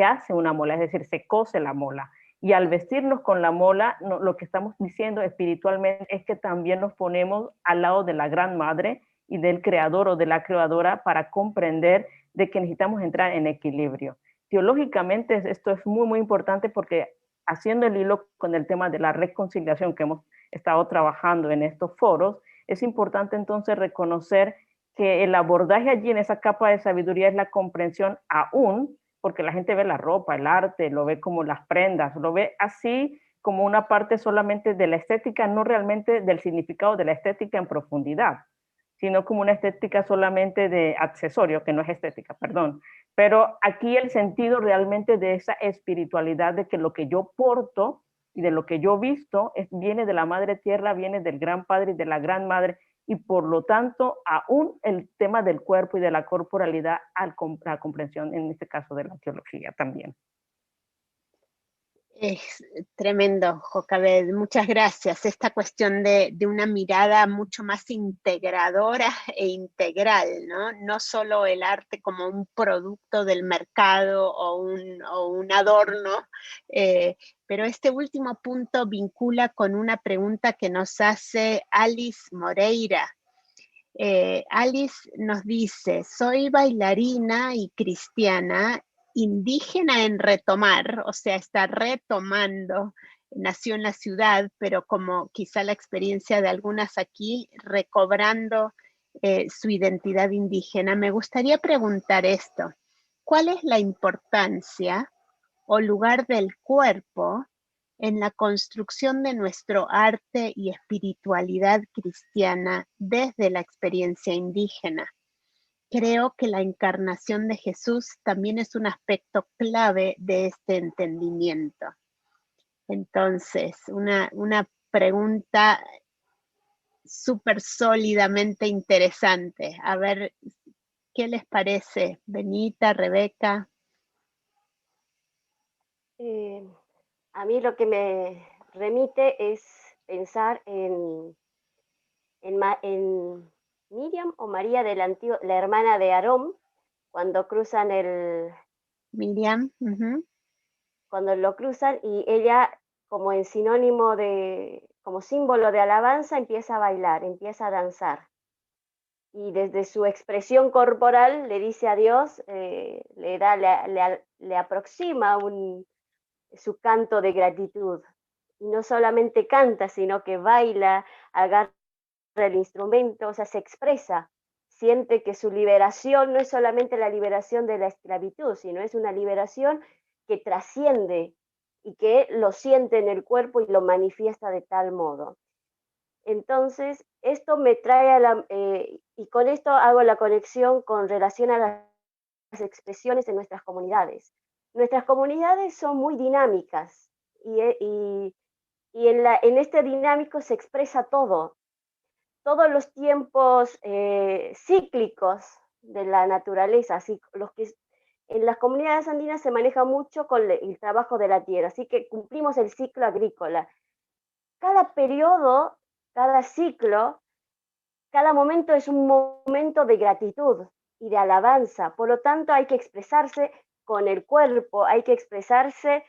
E: hace una mola, es decir, se cose la mola. Y al vestirnos con la mola, lo que estamos diciendo espiritualmente es que también nos ponemos al lado de la gran madre y del creador o de la creadora para comprender de que necesitamos entrar en equilibrio. Teológicamente esto es muy, muy importante porque haciendo el hilo con el tema de la reconciliación que hemos estado trabajando en estos foros, es importante entonces reconocer que el abordaje allí en esa capa de sabiduría es la comprensión aún, porque la gente ve la ropa, el arte, lo ve como las prendas, lo ve así como una parte solamente de la estética, no realmente del significado de la estética en profundidad, sino como una estética solamente de accesorio, que no es estética, perdón. Pero aquí el sentido realmente de esa espiritualidad de que lo que yo porto y de lo que yo visto viene de la madre tierra, viene del gran padre y de la gran madre, y por lo tanto aún el tema del cuerpo y de la corporalidad a la comprensión, en este caso de la teología también.
C: Es tremendo, Jocabed, muchas gracias. Esta cuestión de una mirada mucho más integradora e integral, ¿no? No solo el arte como un producto del mercado o un adorno, pero este último punto vincula con una pregunta que nos hace Alice Moreira. Alice nos dice, soy bailarina y cristiana, indígena en retomar, o sea, está retomando, nació en la ciudad, pero como quizá la experiencia de algunas aquí, recobrando su identidad indígena. Me gustaría preguntar esto, ¿cuál es la importancia o lugar del cuerpo en la construcción de nuestro arte y espiritualidad cristiana desde la experiencia indígena? Creo que la encarnación de Jesús también es un aspecto clave de este entendimiento. Entonces, una pregunta súper sólidamente interesante. A ver, ¿qué les parece? Benita, Rebeca.
G: A mí lo que me remite es pensar en Miriam o María de la hermana de Aarón, cuando cruzan
C: Miriam.
G: cuando lo cruzan y ella como en sinónimo como símbolo de alabanza empieza a bailar, empieza a danzar. Y desde su expresión corporal le dice a Dios, le aproxima su canto de gratitud. Y no solamente canta, sino que baila, agarra el instrumento, o sea, se expresa, siente que su liberación no es solamente la liberación de la esclavitud, sino es una liberación que trasciende y que lo siente en el cuerpo y lo manifiesta de tal modo. Entonces, esto me trae y con esto hago la conexión con relación a las expresiones en nuestras comunidades. Nuestras comunidades son muy dinámicas y en este dinámico se expresa todo, todos los tiempos cíclicos de la naturaleza, así los que en las comunidades andinas se maneja mucho con el trabajo de la tierra, así que cumplimos el ciclo agrícola. Cada periodo, cada ciclo, cada momento es un momento de gratitud y de alabanza, por lo tanto hay que expresarse con el cuerpo, hay que expresarse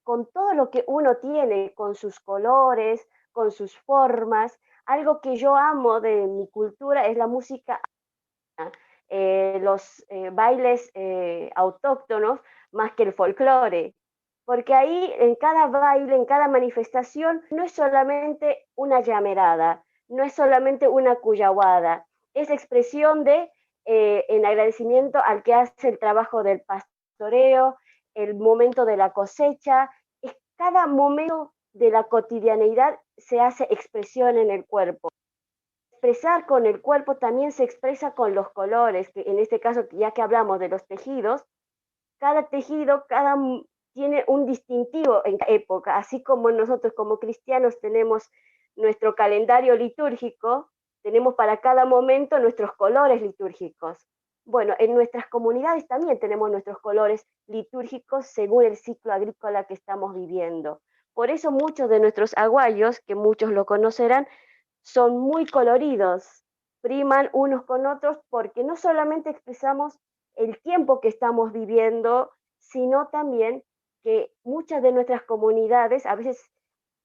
G: con todo lo que uno tiene, con sus colores, con sus formas. Algo que yo amo de mi cultura es la música, los bailes autóctonos, más que el folclore, porque ahí en cada baile, en cada manifestación, no es solamente una llamerada, no es solamente una cuyahuada, es expresión en agradecimiento al que hace el trabajo del pastoreo, el momento de la cosecha, es cada momento de la cotidianeidad se hace expresión en el cuerpo. Expresar con el cuerpo también se expresa con los colores, que en este caso, ya que hablamos de los tejidos, cada tejido tiene un distintivo en cada época, así como nosotros como cristianos tenemos nuestro calendario litúrgico, tenemos para cada momento nuestros colores litúrgicos. Bueno, en nuestras comunidades también tenemos nuestros colores litúrgicos según el ciclo agrícola que estamos viviendo. Por eso muchos de nuestros aguayos, que muchos lo conocerán, son muy coloridos, priman unos con otros porque no solamente expresamos el tiempo que estamos viviendo, sino también que muchas de nuestras comunidades, a veces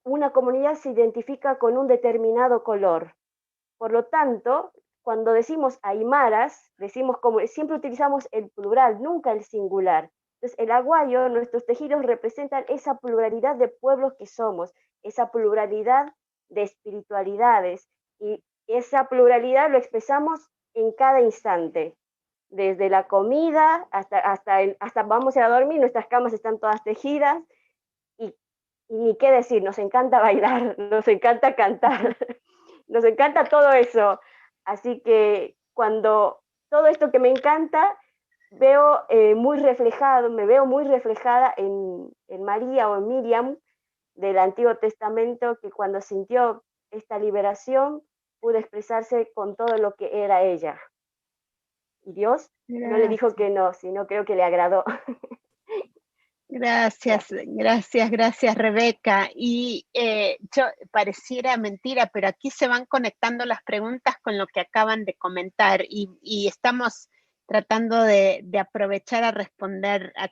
G: una comunidad se identifica con un determinado color. Por lo tanto, cuando decimos aymaras, siempre utilizamos el plural, nunca el singular. Entonces, el aguayo, nuestros tejidos representan esa pluralidad de pueblos que somos, esa pluralidad de espiritualidades, y esa pluralidad lo expresamos en cada instante, desde la comida hasta vamos a ir a dormir, nuestras camas están todas tejidas, y ni qué decir, nos encanta bailar, nos encanta cantar, nos encanta todo eso. Así que cuando todo esto que me encanta, me veo muy reflejada en María o en Miriam del Antiguo Testamento, que cuando sintió esta liberación pudo expresarse con todo lo que era ella. Y Dios no le dijo que no, sino creo que le agradó.
C: Gracias, gracias Rebeca. Y yo pareciera mentira, pero aquí se van conectando las preguntas con lo que acaban de comentar y estamos tratando de aprovechar a responder, a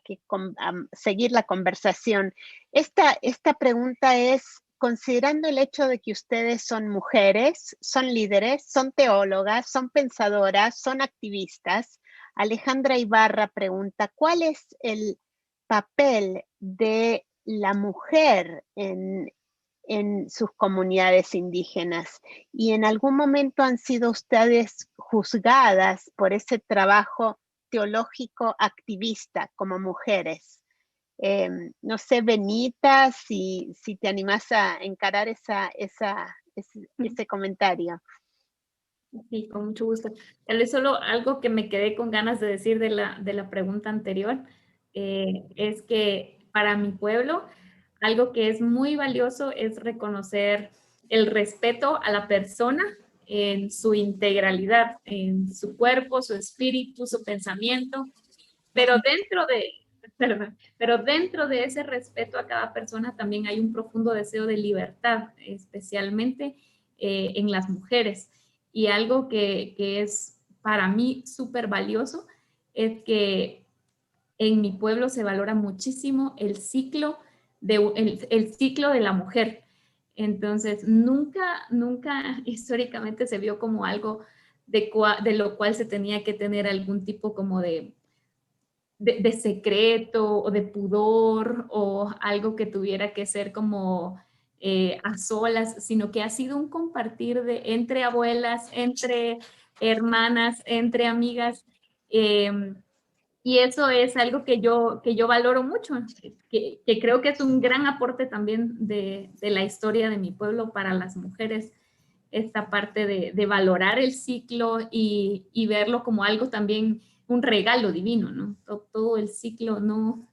C: seguir la conversación. Esta pregunta es, considerando el hecho de que ustedes son mujeres, son líderes, son teólogas, son pensadoras, son activistas, Alejandra Ibarra pregunta, ¿cuál es el papel de la mujer en sus comunidades indígenas? Y en algún momento han sido ustedes juzgadas por ese trabajo teológico activista como mujeres. No sé, Benita, si te animás a encarar ese comentario.
F: Sí, con mucho gusto. Tal vez solo algo que me quedé con ganas de decir de la pregunta anterior, es que para mi pueblo, algo que es muy valioso es reconocer el respeto a la persona en su integralidad, en su cuerpo, su espíritu, su pensamiento, pero dentro de ese respeto a cada persona también hay un profundo deseo de libertad, especialmente en las mujeres. Y algo que es para mí súper valioso es que en mi pueblo se valora muchísimo el ciclo el ciclo de la mujer. Entonces, nunca históricamente se vio como algo de lo cual se tenía que tener algún tipo como de secreto o de pudor o algo que tuviera que ser como a solas, sino que ha sido un compartir entre abuelas, entre hermanas, entre amigas. Y eso es algo que yo valoro mucho, que creo que es un gran aporte también de la historia de mi pueblo para las mujeres, esta parte de valorar el ciclo y verlo como algo también, un regalo divino, ¿no? Todo el ciclo, no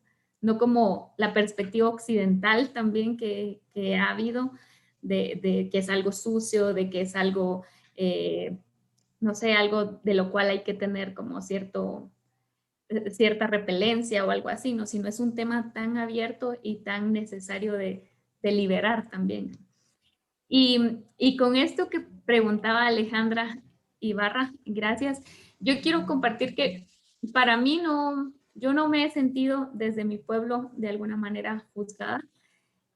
F: como la perspectiva occidental también que ha habido, de que es algo sucio, de que es algo, no sé, algo de lo cual hay que tener como cierta repelencia o algo así, ¿no? Sino es un tema tan abierto y tan necesario de liberar también. Y con esto que preguntaba Alejandra Ibarra, gracias, yo quiero compartir que para mí yo no me he sentido desde mi pueblo de alguna manera juzgada.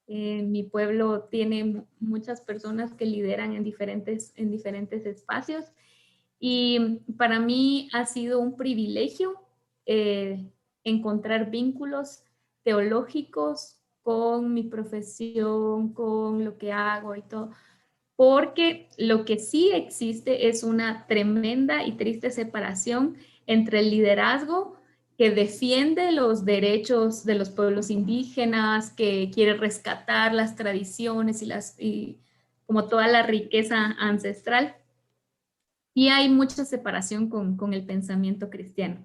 F: Mi pueblo tiene muchas personas que lideran en diferentes espacios y para mí ha sido un privilegio encontrar vínculos teológicos con mi profesión, con lo que hago y todo, porque lo que sí existe es una tremenda y triste separación entre el liderazgo que defiende los derechos de los pueblos indígenas, que quiere rescatar las tradiciones y como toda la riqueza ancestral, y hay mucha separación con el pensamiento cristiano.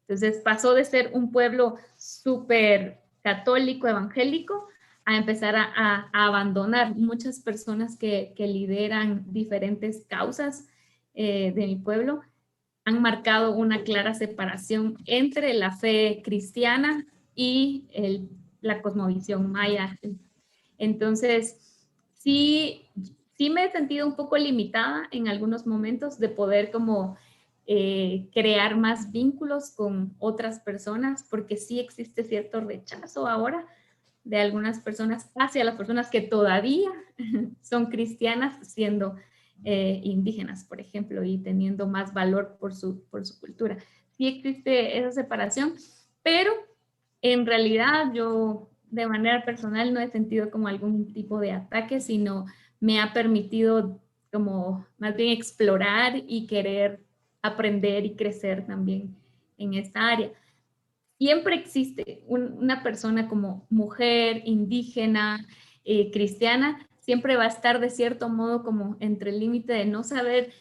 F: Entonces pasó de ser un pueblo súper católico, evangélico, a empezar a abandonar muchas personas que lideran diferentes causas de mi pueblo. Han marcado una clara separación entre la fe cristiana y la cosmovisión maya. Entonces, sí me he sentido un poco limitada en algunos momentos de poder como crear más vínculos con otras personas, porque sí existe cierto rechazo ahora de algunas personas hacia las personas que todavía son cristianas siendo indígenas, por ejemplo, y teniendo más valor por su cultura. Sí existe esa separación, pero en realidad yo de manera personal no he sentido como algún tipo de ataque, sino me ha permitido como más bien explorar y querer aprender y crecer también en esta área. Siempre existe una persona como mujer, indígena, cristiana, siempre va a estar de cierto modo como entre el límite de no saber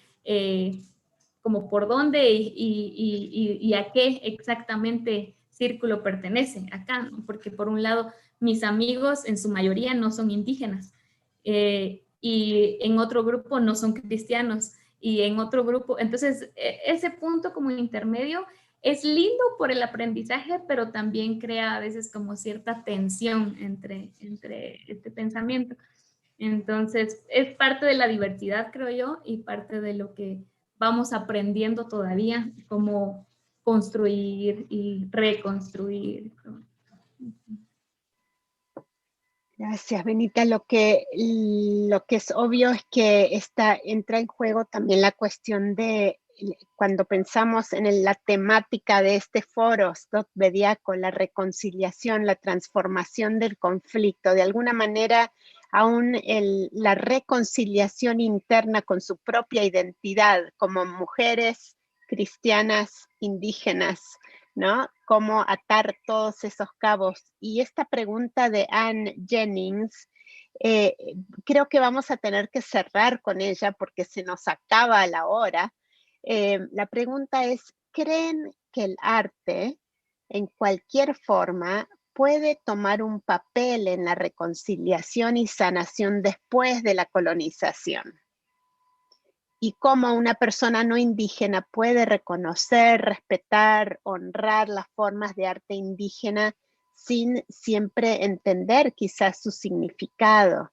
F: como por dónde y a qué exactamente círculo pertenece acá, ¿no? Porque por un lado mis amigos en su mayoría no son indígenas y en otro grupo no son cristianos y en otro grupo, entonces ese punto como intermedio es lindo por el aprendizaje, pero también crea a veces como cierta tensión entre este pensamiento. Entonces, es parte de la diversidad, creo yo, y parte de lo que vamos aprendiendo todavía, cómo construir y reconstruir.
C: Gracias, Benita. Lo que es obvio es que entra en juego también la cuestión de cuando pensamos en la temática de este foro, Stot Bediaco, la reconciliación, la transformación del conflicto, de alguna manera aún la reconciliación interna con su propia identidad como mujeres cristianas indígenas, ¿no? Cómo atar todos esos cabos. Y esta pregunta de Anne Jennings, creo que vamos a tener que cerrar con ella porque se nos acaba la hora. La pregunta es, ¿creen que el arte, en cualquier forma, puede tomar un papel en la reconciliación y sanación después de la colonización? Y cómo una persona no indígena puede reconocer, respetar, honrar las formas de arte indígena sin siempre entender quizás su significado.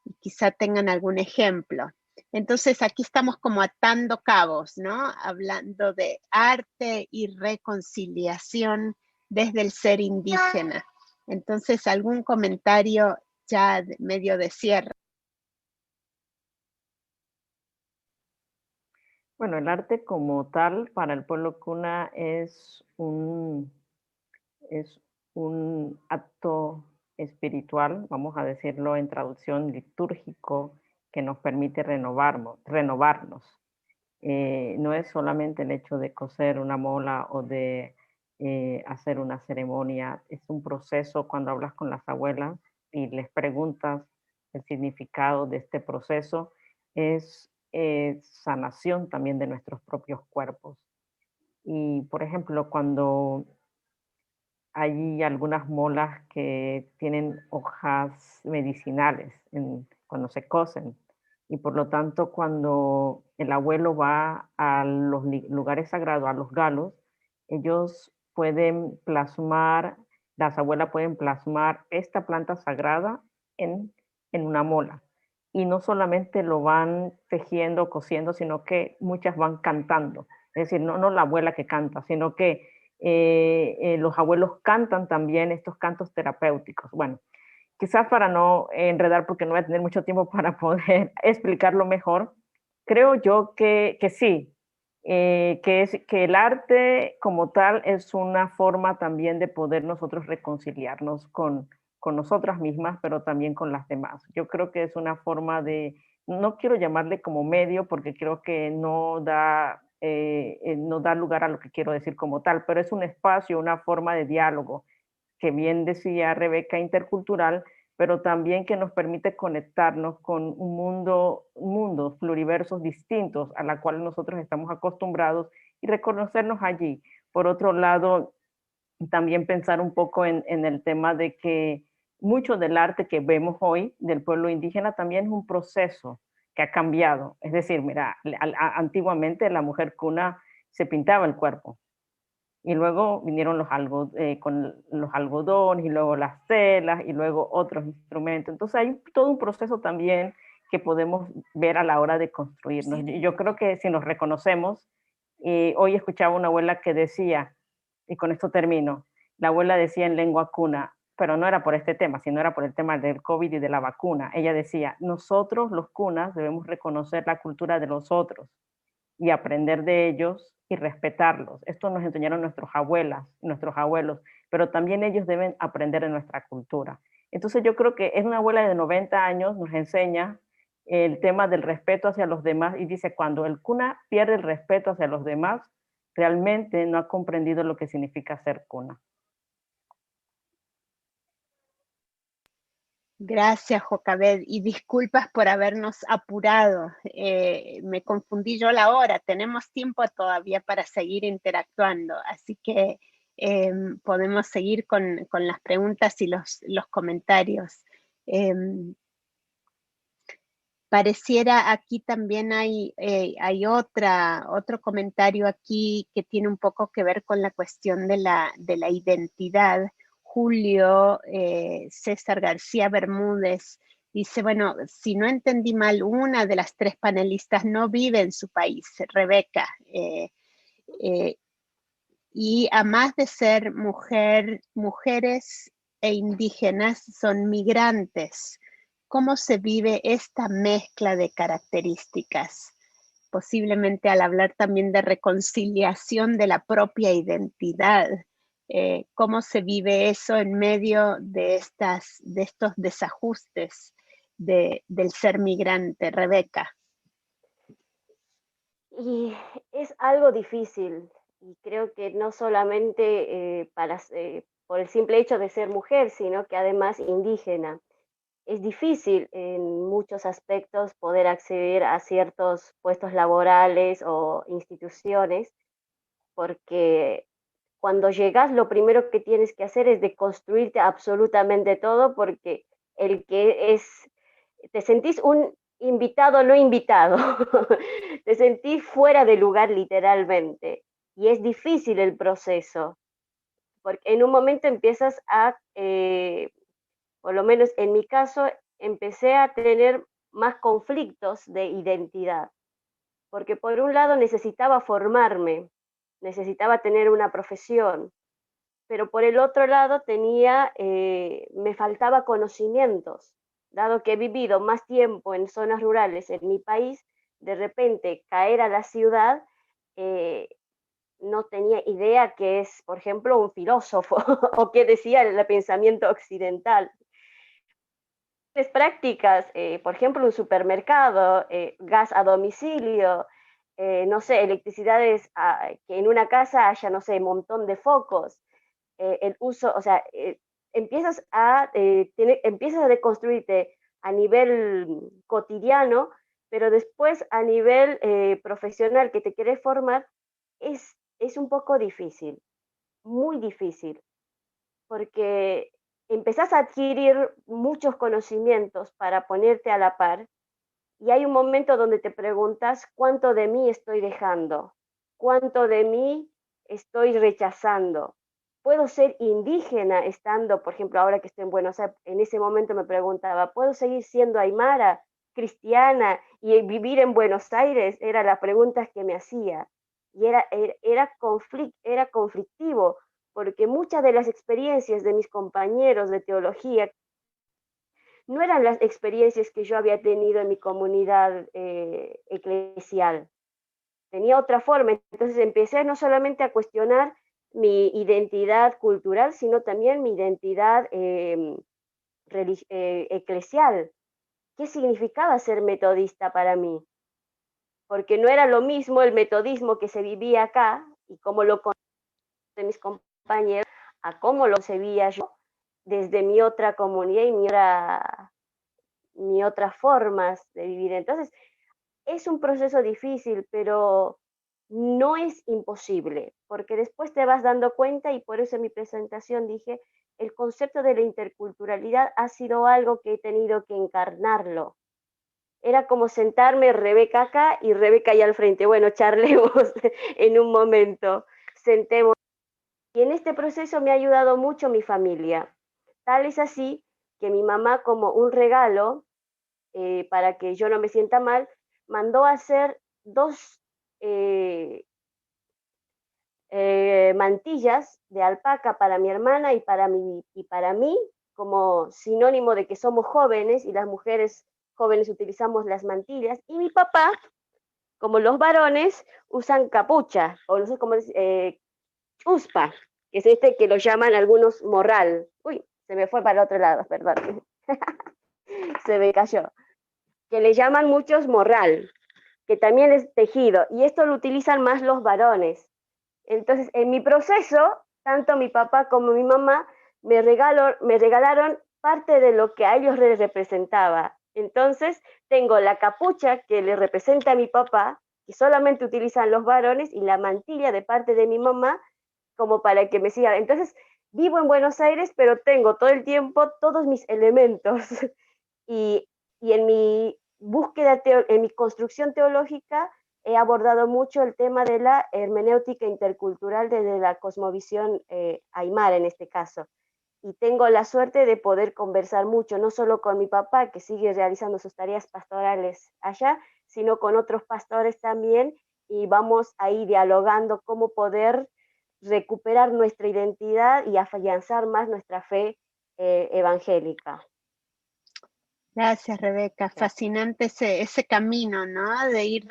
C: Y quizá tengan algún ejemplo. Entonces aquí estamos como atando cabos, ¿no? Hablando de arte y reconciliación desde el ser indígena. Entonces, algún comentario ya medio de cierre.
E: Bueno, el arte como tal para el pueblo Kuna es un acto espiritual, vamos a decirlo en traducción litúrgico, que nos permite renovarnos. No es solamente el hecho de coser una mola o de hacer una ceremonia, es un proceso. Cuando hablas con las abuelas y les preguntas el significado de este proceso, es sanación también de nuestros propios cuerpos. Y, por ejemplo, cuando hay algunas molas que tienen hojas medicinales cuando se cosen, y por lo tanto cuando el abuelo va a los lugares sagrados, a los galos, ellos pueden plasmar, las abuelas pueden plasmar esta planta sagrada en una mola. Y no solamente lo van tejiendo, cosiendo, sino que muchas van cantando. Es decir, no la abuela que canta, sino que los abuelos cantan también estos cantos terapéuticos. Bueno, quizás para no enredar, porque no voy a tener mucho tiempo para poder explicarlo mejor, creo yo que sí, que el arte como tal es una forma también de poder nosotros reconciliarnos con nosotras mismas, pero también con las demás. Yo creo que es una forma de, no quiero llamarle como medio, porque creo que no da lugar a lo que quiero decir como tal, pero es un espacio, una forma de diálogo, que bien decía Rebeca, intercultural, pero también que nos permite conectarnos con mundos pluriversos distintos a la cual nosotros estamos acostumbrados y reconocernos allí. Por otro lado, también pensar un poco en el tema de que mucho del arte que vemos hoy del pueblo indígena también es un proceso que ha cambiado. Es decir, mira, antiguamente la mujer cuna se pintaba el cuerpo, y luego vinieron con los algodones, y luego las telas, y luego otros instrumentos. Entonces hay todo un proceso también que podemos ver a la hora de construirnos. Yo creo que si nos reconocemos, hoy escuchaba una abuela que decía, y con esto termino, la abuela decía en lengua cuna, pero no era por este tema, sino era por el tema del COVID y de la vacuna. Ella decía, nosotros los cunas debemos reconocer la cultura de los otros y aprender de ellos y respetarlos. Esto nos enseñaron nuestras abuelas, nuestros abuelos, pero también ellos deben aprender de nuestra cultura. Entonces yo creo que es una abuela de 90 años, nos enseña el tema del respeto hacia los demás, y dice, cuando el cuna pierde el respeto hacia los demás, realmente no ha comprendido lo que significa ser cuna.
C: Gracias, Jocabed, y disculpas por habernos apurado. Me confundí yo la hora. Tenemos tiempo todavía para seguir interactuando, así que podemos seguir con las preguntas y los comentarios. pareciera aquí también hay otro comentario aquí que tiene un poco que ver con la cuestión de la identidad. Julio César García Bermúdez dice, bueno, si no entendí mal, una de las tres panelistas no vive en su país, Rebeca, y a más de ser mujeres e indígenas son migrantes. ¿Cómo se vive esta mezcla de características? Posiblemente al hablar también de reconciliación de la propia identidad. ¿Cómo se vive eso en medio de estos desajustes del ser migrante? Rebeca.
G: Y es algo difícil, y creo que no solamente por el simple hecho de ser mujer, sino que además indígena. Es difícil en muchos aspectos poder acceder a ciertos puestos laborales o instituciones, porque cuando llegas lo primero que tienes que hacer es deconstruirte absolutamente todo, porque te sentís un invitado no invitado, te sentís fuera de lugar literalmente, y es difícil el proceso, porque en un momento empiezas por lo menos en mi caso, empecé a tener más conflictos de identidad, porque por un lado necesitaba formarme, necesitaba tener una profesión, pero por el otro lado me faltaba conocimientos, dado que he vivido más tiempo en zonas rurales en mi país, de repente caer a la ciudad, no tenía idea qué es, por ejemplo, un filósofo o qué decía el pensamiento occidental. Prácticas, por ejemplo, un supermercado, gas a domicilio, no sé, electricidades, que en una casa haya, no sé, un montón de focos, el uso, o sea, empiezas a deconstruirte a nivel cotidiano, pero después a nivel profesional que te quieres formar, es un poco difícil, muy difícil, porque empezás a adquirir muchos conocimientos para ponerte a la par, y hay un momento donde te preguntas cuánto de mí estoy dejando, cuánto de mí estoy rechazando. ¿Puedo ser indígena estando, por ejemplo, ahora que estoy en Buenos Aires? En ese momento me preguntaba, ¿puedo seguir siendo aymara, cristiana y vivir en Buenos Aires? Era la pregunta que me hacía, y era conflictivo, porque muchas de las experiencias de mis compañeros de teología no eran las experiencias que yo había tenido en mi comunidad eclesial. Tenía otra forma, entonces empecé no solamente a cuestionar mi identidad cultural, sino también mi identidad eclesial. ¿Qué significaba ser metodista para mí? Porque no era lo mismo el metodismo que se vivía acá y cómo lo conocían mis compañeros, a cómo lo concebía yo desde mi otra comunidad y mi otras formas de vivir. Entonces, es un proceso difícil, pero no es imposible, porque después te vas dando cuenta, y por eso en mi presentación dije, el concepto de la interculturalidad ha sido algo que he tenido que encarnarlo. Era como sentarme Rebeca acá y Rebeca ahí al frente. Bueno, charlemos en un momento, sentemos. Y en este proceso me ha ayudado mucho mi familia. Tal es así que mi mamá, como un regalo, para que yo no me sienta mal, mandó a hacer 2 mantillas de alpaca para mi hermana y para mí, como sinónimo de que somos jóvenes y las mujeres jóvenes utilizamos las mantillas. Y mi papá, como los varones, usan capucha, o no sé cómo es, chuspa, que es que lo llaman algunos morral. Uy, se me fue para el otro lado, perdón. Se me cayó. Que le llaman muchos morral, que también es tejido, y esto lo utilizan más los varones. Entonces, en mi proceso, tanto mi papá como mi mamá me regalaron parte de lo que a ellos les representaba. Entonces, tengo la capucha que le representa a mi papá, que solamente utilizan los varones, y la mantilla de parte de mi mamá, como para que me siga. Entonces, vivo en Buenos Aires, pero tengo todo el tiempo todos mis elementos. Y en mi búsqueda, en mi construcción teológica, he abordado mucho el tema de la hermenéutica intercultural desde la cosmovisión aymara en este caso. Y tengo la suerte de poder conversar mucho, no solo con mi papá, que sigue realizando sus tareas pastorales allá, sino con otros pastores también, y vamos ahí dialogando cómo poder recuperar nuestra identidad y afianzar más nuestra fe evangélica.
C: Gracias, Rebeca. Fascinante ese camino, ¿no? De ir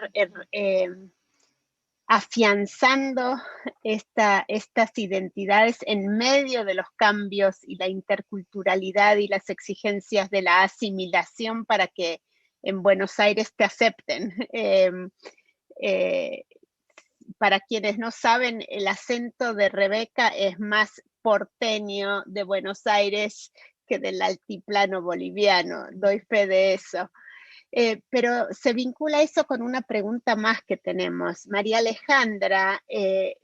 C: afianzando estas identidades en medio de los cambios y la interculturalidad y las exigencias de la asimilación para que en Buenos Aires te acepten. Para quienes no saben, el acento de Rebeca es más porteño de Buenos Aires que del altiplano boliviano, doy fe de eso. Pero se vincula eso con una pregunta más que tenemos. María Alejandra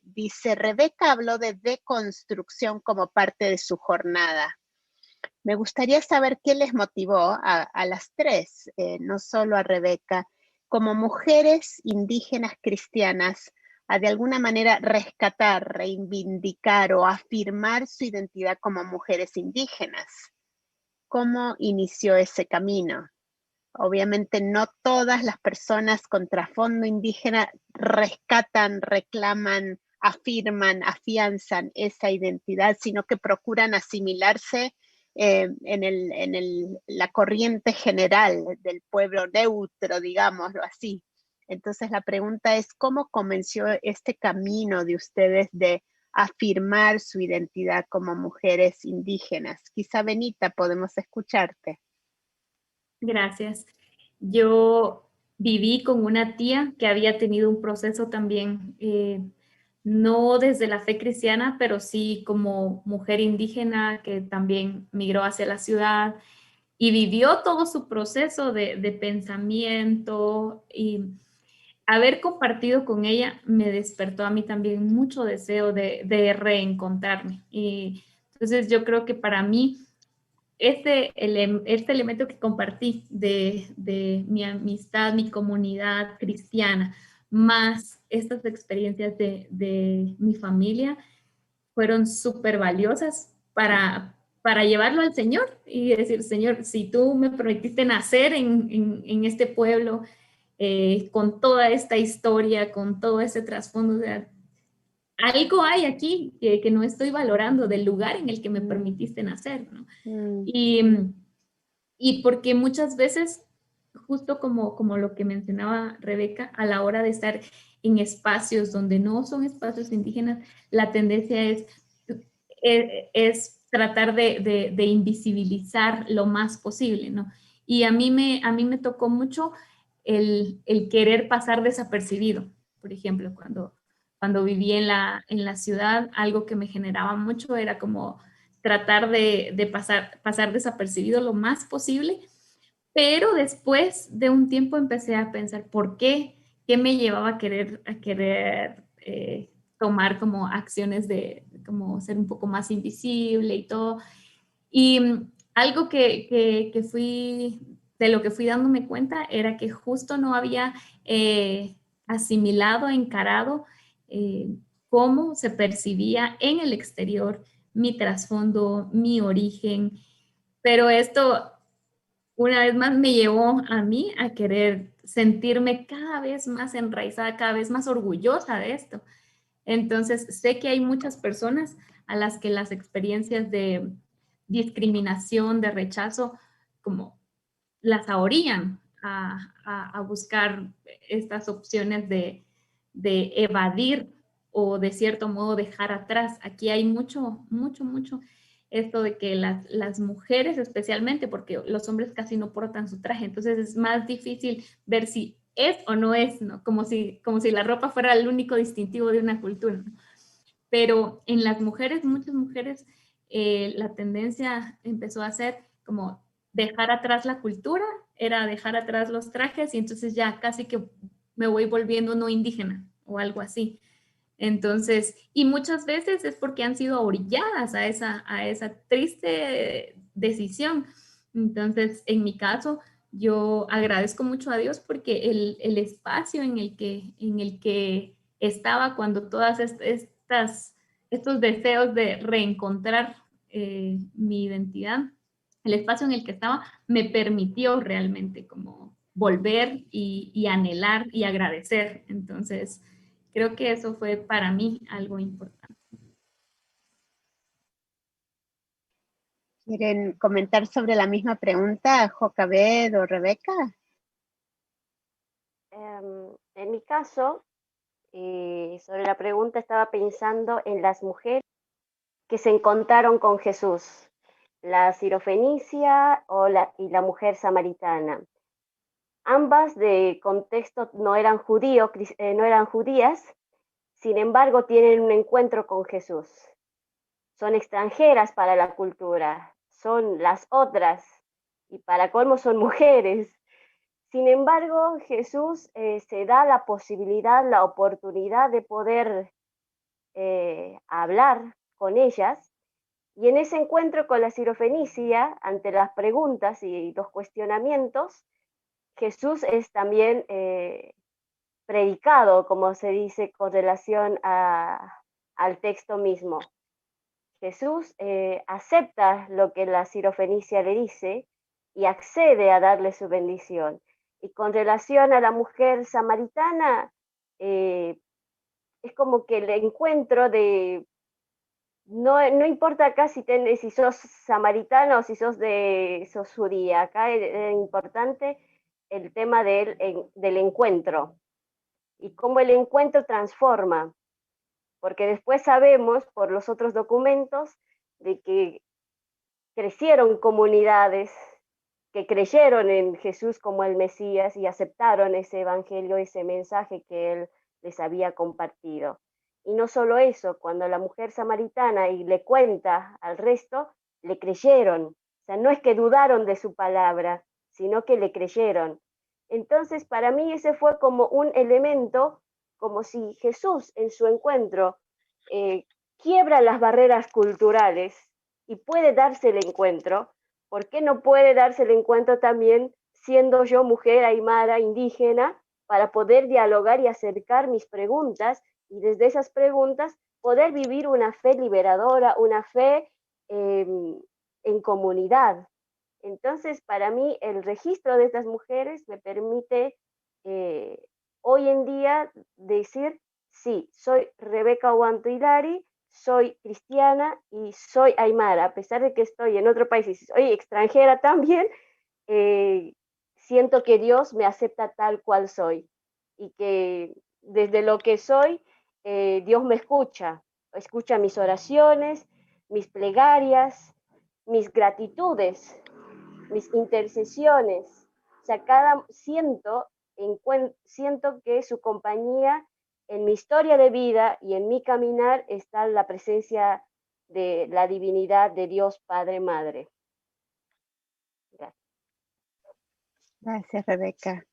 C: dice, Rebeca habló de deconstrucción como parte de su jornada. Me gustaría saber qué les motivó a las tres, no solo a Rebeca, como mujeres indígenas cristianas, a de alguna manera rescatar, reivindicar o afirmar su identidad como mujeres indígenas. ¿Cómo inició ese camino? Obviamente no todas las personas con trasfondo indígena rescatan, reclaman, afirman, afianzan esa identidad, sino que procuran asimilarse en la corriente general del pueblo neutro, digámoslo así. Entonces la pregunta es, ¿cómo comenzó este camino de ustedes de afirmar su identidad como mujeres indígenas? Quizá, Benita, podemos escucharte.
F: Gracias. Yo viví con una tía que había tenido un proceso también, no desde la fe cristiana, pero sí como mujer indígena que también migró hacia la ciudad y vivió todo su proceso de pensamiento, y haber compartido con ella me despertó a mí también mucho deseo de reencontrarme. Y entonces yo creo que para mí este elemento que compartí de mi amistad, mi comunidad cristiana, más estas experiencias de mi familia, fueron súper valiosas para llevarlo al Señor y decir, Señor, si tú me permitiste nacer en este pueblo, con toda esta historia, con todo ese trasfondo, o sea, algo hay aquí que no estoy valorando del lugar en el que me permitiste nacer, ¿no? Y porque muchas veces, justo como lo que mencionaba Rebeca, a la hora de estar en espacios donde no son espacios indígenas, la tendencia es tratar de invisibilizar lo más posible, ¿no? Y a mí me tocó mucho el querer pasar desapercibido. Por ejemplo, cuando viví en la ciudad, algo que me generaba mucho era como tratar de pasar desapercibido lo más posible, pero después de un tiempo empecé a pensar por qué me llevaba a querer tomar como acciones de como ser un poco más invisible y todo. Y algo de lo que fui dándome cuenta era que justo no había asimilado, encarado cómo se percibía en el exterior mi trasfondo, mi origen, pero esto una vez más me llevó a mí a querer sentirme cada vez más enraizada, cada vez más orgullosa de esto. Entonces, sé que hay muchas personas a las que las experiencias de discriminación, de rechazo, como las ahorían a buscar estas opciones de evadir o de cierto modo dejar atrás. Aquí hay mucho esto de que las mujeres especialmente, porque los hombres casi no portan su traje, entonces es más difícil ver si es o no es, ¿no? Como si la ropa fuera el único distintivo de una cultura, ¿no? Pero en las mujeres, muchas mujeres, la tendencia empezó a ser como dejar atrás la cultura, era dejar atrás los trajes y entonces ya casi que me voy volviendo no indígena o algo así. Entonces, y muchas veces es porque han sido orilladas a esa triste decisión. Entonces, en mi caso, yo agradezco mucho a Dios porque el espacio en el que estaba cuando todas estos deseos de reencontrar mi identidad, el espacio en el que estaba me permitió realmente como volver y anhelar y agradecer. Entonces, creo que eso fue para mí algo importante.
C: ¿Quieren comentar sobre la misma pregunta, Jocabed o Rebeca?
G: En mi caso, sobre la pregunta estaba pensando en las mujeres que se encontraron con Jesús, la sirofenicia y la mujer samaritana. Ambas de contexto no eran judías, sin embargo tienen un encuentro con Jesús. Son extranjeras para la cultura, son las otras, y para colmo son mujeres. Sin embargo, Jesús se da la posibilidad, la oportunidad de poder hablar con ellas, y en ese encuentro con la sirofenicia, ante las preguntas y los cuestionamientos, Jesús es también predicado, como se dice, con relación al texto mismo. Jesús acepta lo que la sirofenicia le dice y accede a darle su bendición. Y con relación a la mujer samaritana, es como que el encuentro de, no importa acá si sos samaritana o si sos judía, acá es importante el tema del encuentro y cómo el encuentro transforma, porque después sabemos por los otros documentos de que crecieron comunidades que creyeron en Jesús como el Mesías y aceptaron ese evangelio, ese mensaje que él les había compartido. Y no solo eso, cuando la mujer samaritana y le cuenta al resto, le creyeron. O sea, no es que dudaron de su palabra, sino que le creyeron. Entonces, para mí ese fue como un elemento, como si Jesús en su encuentro quiebra las barreras culturales y puede darse el encuentro. ¿Por qué no puede darse el encuentro también siendo yo mujer aymara indígena para poder dialogar y acercar mis preguntas y desde esas preguntas poder vivir una fe liberadora, una fe en comunidad? Entonces, para mí, el registro de estas mujeres me permite hoy en día decir, sí, soy Rebeca Huantoilari, soy cristiana y soy aymara, a pesar de que estoy en otro país y soy extranjera también, siento que Dios me acepta tal cual soy y que desde lo que soy, Dios me escucha mis oraciones, mis plegarias, mis gratitudes, mis intercesiones. O sea, siento que su compañía en mi historia de vida y en mi caminar está la presencia de la divinidad de Dios Padre Madre. Gracias.
C: Gracias, Rebeca.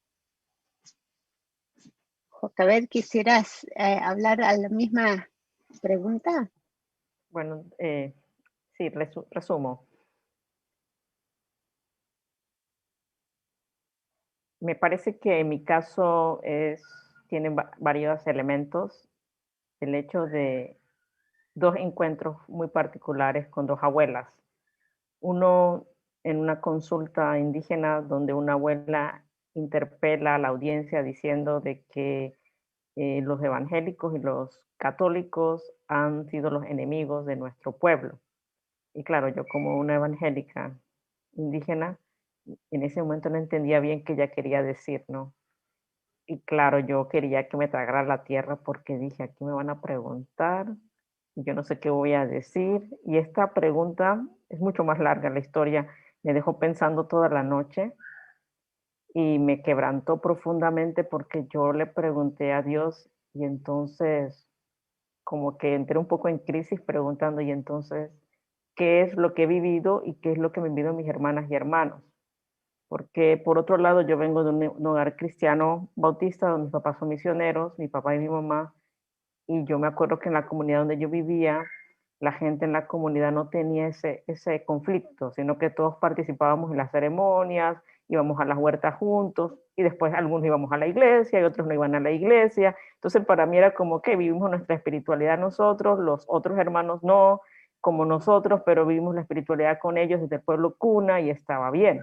C: Jocabed, ¿quisieras hablar a la misma pregunta?
E: Bueno, sí, resumo. Me parece que en mi caso tiene varios elementos. El hecho de dos encuentros muy particulares con dos abuelas. Uno en una consulta indígena donde una abuela interpela a la audiencia diciendo de que los evangélicos y los católicos han sido los enemigos de nuestro pueblo. Y claro, yo como una evangélica indígena, en ese momento no entendía bien qué ella quería decir, ¿no? Y claro, yo quería que me tragara la tierra porque dije, aquí me van a preguntar y yo no sé qué voy a decir. Y esta pregunta es mucho más larga, la historia me dejó pensando toda la noche y me quebrantó profundamente porque yo le pregunté a Dios y entonces como que entré un poco en crisis preguntando y entonces, ¿qué es lo que he vivido y qué es lo que me han vivido mis hermanas y hermanos? Porque por otro lado yo vengo de un hogar cristiano bautista donde mis papás son misioneros, mi papá y mi mamá, y yo me acuerdo que en la comunidad donde yo vivía, la gente en la comunidad no tenía ese conflicto, sino que todos participábamos en las ceremonias íbamos a las huertas juntos, y después algunos íbamos a la iglesia y otros no iban a la iglesia. Entonces para mí era como que vivimos nuestra espiritualidad nosotros, los otros hermanos no, como nosotros, pero vivimos la espiritualidad con ellos desde el pueblo cuna y estaba bien.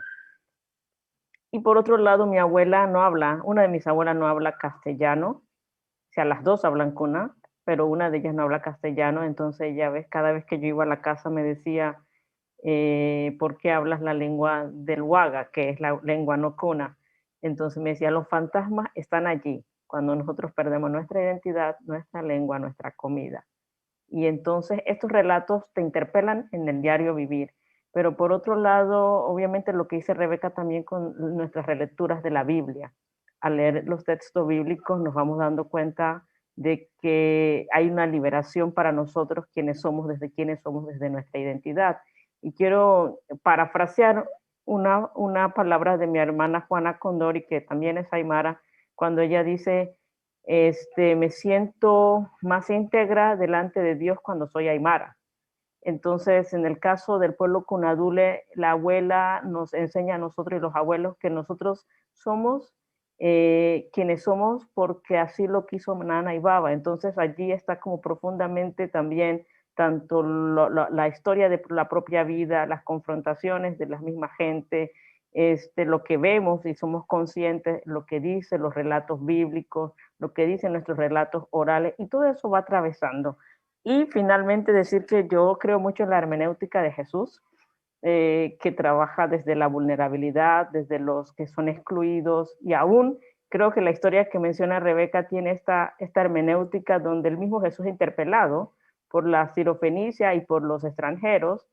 E: Y por otro lado, mi abuela no habla, una de mis abuelas no habla castellano, o sea, las dos hablan cuna, pero una de ellas no habla castellano, entonces ya ves, cada vez que yo iba a la casa me decía, ¿por qué hablas la lengua del Waga, que es la lengua no cuna? Entonces me decía, los fantasmas están allí, cuando nosotros perdemos nuestra identidad, nuestra lengua, nuestra comida. Y entonces estos relatos te interpelan en el diario vivir. Pero por otro lado, obviamente lo que dice Rebeca también con nuestras relecturas de la Biblia. Al leer los textos bíblicos nos vamos dando cuenta de que hay una liberación para nosotros quienes somos desde nuestra identidad. Y quiero parafrasear una palabra de mi hermana Juana Condori, que también es aymara, cuando ella dice, me siento más íntegra delante de Dios cuando soy aymara. Entonces, en el caso del pueblo Cunadule, la abuela nos enseña a nosotros y los abuelos que nosotros somos quienes somos porque así lo quiso Nana y Baba. Entonces, allí está como profundamente también tanto la historia de la propia vida, las confrontaciones de la misma gente, lo que vemos y somos conscientes, lo que dicen los relatos bíblicos, lo que dicen nuestros relatos orales, y todo eso va atravesando. Y finalmente decir que yo creo mucho en la hermenéutica de Jesús, que trabaja desde la vulnerabilidad, desde los que son excluidos, y aún creo que la historia que menciona Rebeca tiene esta hermenéutica donde el mismo Jesús es interpelado por la sirofenicia y por los extranjeros,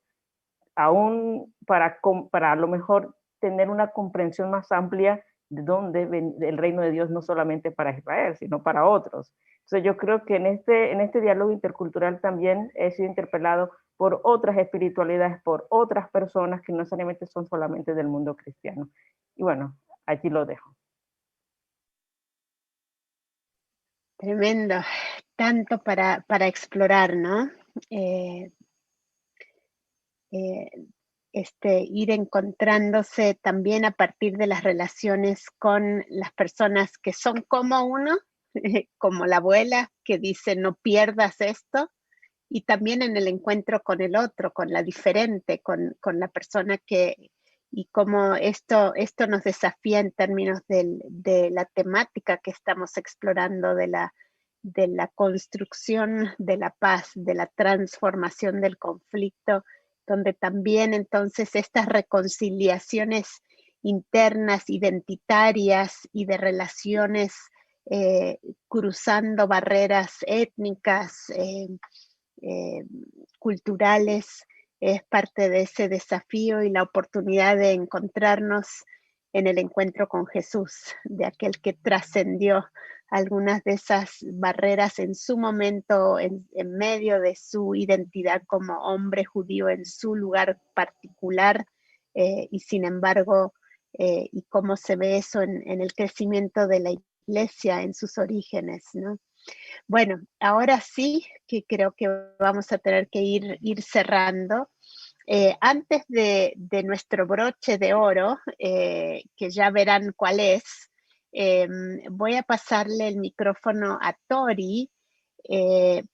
E: aún para a lo mejor tener una comprensión más amplia de dónde el reino de Dios, no solamente para Israel, sino para otros. Entonces yo creo que en este diálogo intercultural también he sido interpelado por otras espiritualidades, por otras personas que no necesariamente son solamente del mundo cristiano. Y bueno, aquí lo dejo.
C: Tremendo, tanto para explorar, ¿no? Ir encontrándose también a partir de las relaciones con las personas que son como uno, como la abuela que dice no pierdas esto, y también en el encuentro con el otro, con la diferente, con la persona que, y cómo esto nos desafía en términos de la temática que estamos explorando, de la construcción de la paz, de la transformación del conflicto, donde también entonces estas reconciliaciones internas, identitarias y de relaciones cruzando barreras étnicas, culturales, es parte de ese desafío y la oportunidad de encontrarnos en el encuentro con Jesús, de aquel que trascendió algunas de esas barreras en su momento, en medio de su identidad como hombre judío en su lugar particular, y sin embargo, y cómo se ve eso en el crecimiento de la iglesia en sus orígenes, ¿no? Bueno, ahora sí que creo que vamos a tener que ir cerrando. Antes de nuestro broche de oro, que ya verán cuál es, voy a pasarle el micrófono a Tori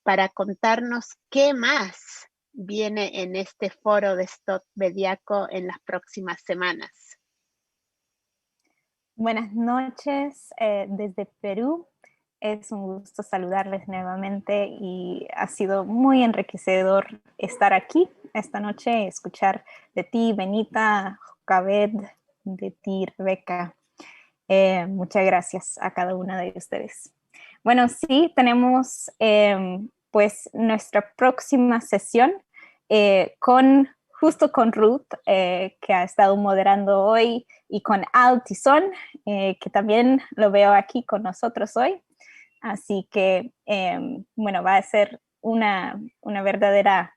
C: para contarnos qué más viene en este foro de Stot Bediaco en las próximas semanas.
A: Buenas noches desde Perú. Es un gusto saludarles nuevamente y ha sido muy enriquecedor estar aquí esta noche, escuchar de ti, Benita, Jocabed, de ti, Rebeca. Muchas gracias a cada una de ustedes. Bueno, sí, tenemos pues nuestra próxima sesión justo con Ruth, que ha estado moderando hoy, y con Al Tizón, que también lo veo aquí con nosotros hoy. Así que, bueno, va a ser una verdadera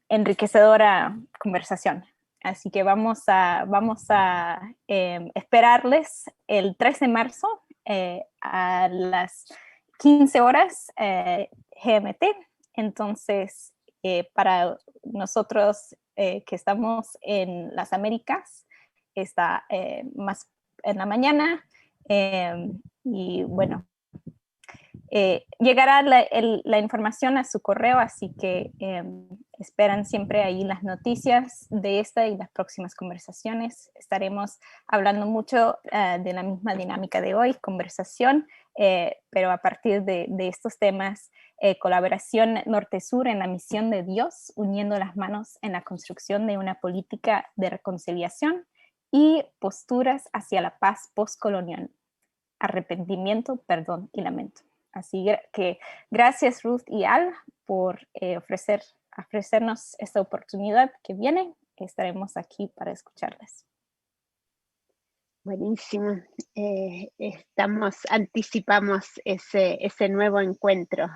A: enriquecedora conversación. Así que vamos a esperarles el 13 de marzo a las 15 horas GMT. Entonces, para nosotros que estamos en las Américas, está más en la mañana. Y bueno, llegará la información a su correo, así que esperan siempre ahí las noticias de esta y las próximas conversaciones. Estaremos hablando mucho de la misma dinámica de hoy, conversación, pero a partir de estos temas, colaboración norte-sur en la misión de Dios, uniendo las manos en la construcción de una política de reconciliación y posturas hacia la paz postcolonial, arrepentimiento, perdón y lamento. Así que gracias Ruth y Al por ofrecernos esta oportunidad que viene. Estaremos aquí para escucharles.
C: Buenísimo. Anticipamos ese nuevo encuentro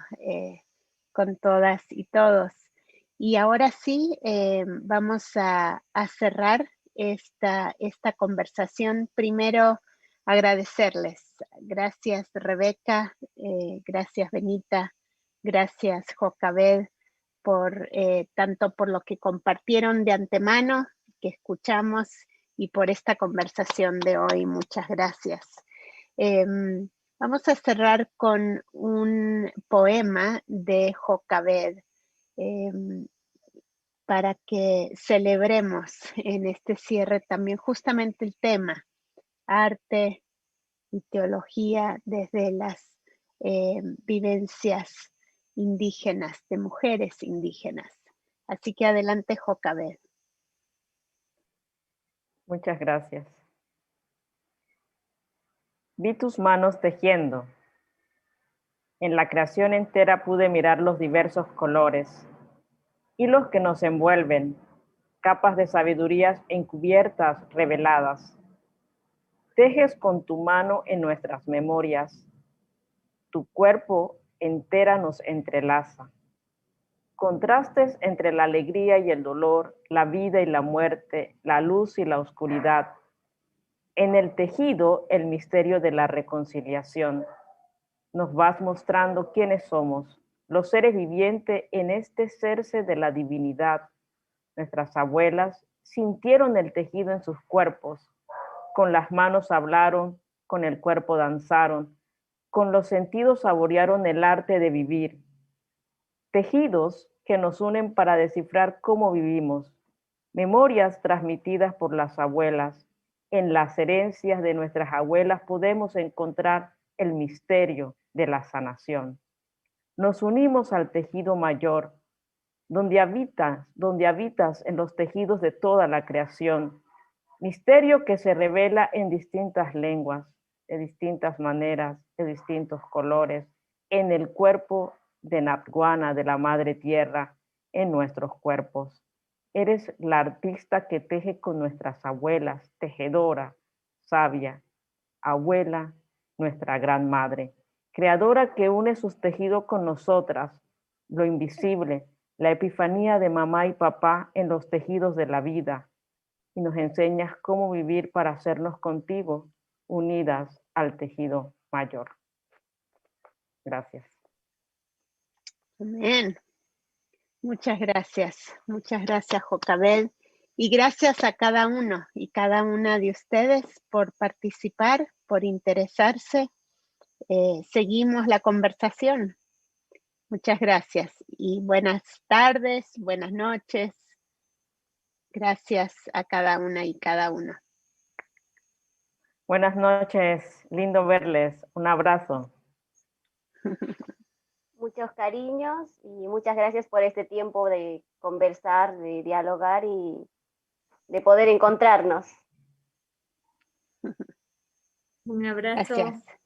C: con todas y todos. Y ahora sí, vamos a cerrar esta conversación. Primero, agradecerles. Gracias, Rebeca. Gracias, Benita. Gracias, Jocabed, tanto por lo que compartieron de antemano, que escuchamos, y por esta conversación de hoy. Muchas gracias. Vamos a cerrar con un poema de Jocabed para que celebremos en este cierre también justamente el tema arte y teología desde las vivencias indígenas, de mujeres indígenas. Así que adelante, Jocabed.
E: Muchas gracias. Vi tus manos tejiendo. En la creación entera pude mirar los diversos colores, hilos que nos envuelven, capas de sabidurías encubiertas, reveladas. Tejes con tu mano en nuestras memorias. Tu cuerpo entera nos entrelaza. Contrastes entre la alegría y el dolor, la vida y la muerte, la luz y la oscuridad. En el tejido, el misterio de la reconciliación. Nos vas mostrando quiénes somos, los seres vivientes en este serse de la divinidad. Nuestras abuelas sintieron el tejido en sus cuerpos, con las manos hablaron, con el cuerpo danzaron, con los sentidos saborearon el arte de vivir. Tejidos que nos unen para descifrar cómo vivimos, memorias transmitidas por las abuelas. En las herencias de nuestras abuelas podemos encontrar el misterio de la sanación. Nos unimos al tejido mayor, donde habitas en los tejidos de toda la creación, misterio que se revela en distintas lenguas, de distintas maneras, de distintos colores, en el cuerpo de Natguana, de la Madre Tierra, en nuestros cuerpos. Eres la artista que teje con nuestras abuelas, tejedora, sabia, abuela, nuestra gran madre, creadora que une sus tejidos con nosotras, lo invisible, la epifanía de mamá y papá en los tejidos de la vida, y nos enseñas cómo vivir para hacernos contigo, unidas al tejido mayor. Gracias.
C: Amén. Muchas gracias, Jocabed, y gracias a cada uno y cada una de ustedes por participar, por interesarse. Seguimos la conversación. Muchas gracias y buenas tardes, buenas noches. Gracias a cada una y cada uno.
E: Buenas noches, lindo verles. Un abrazo.
G: Muchos cariños y muchas gracias por este tiempo de conversar, de dialogar y de poder encontrarnos.
F: Un abrazo.
C: Gracias.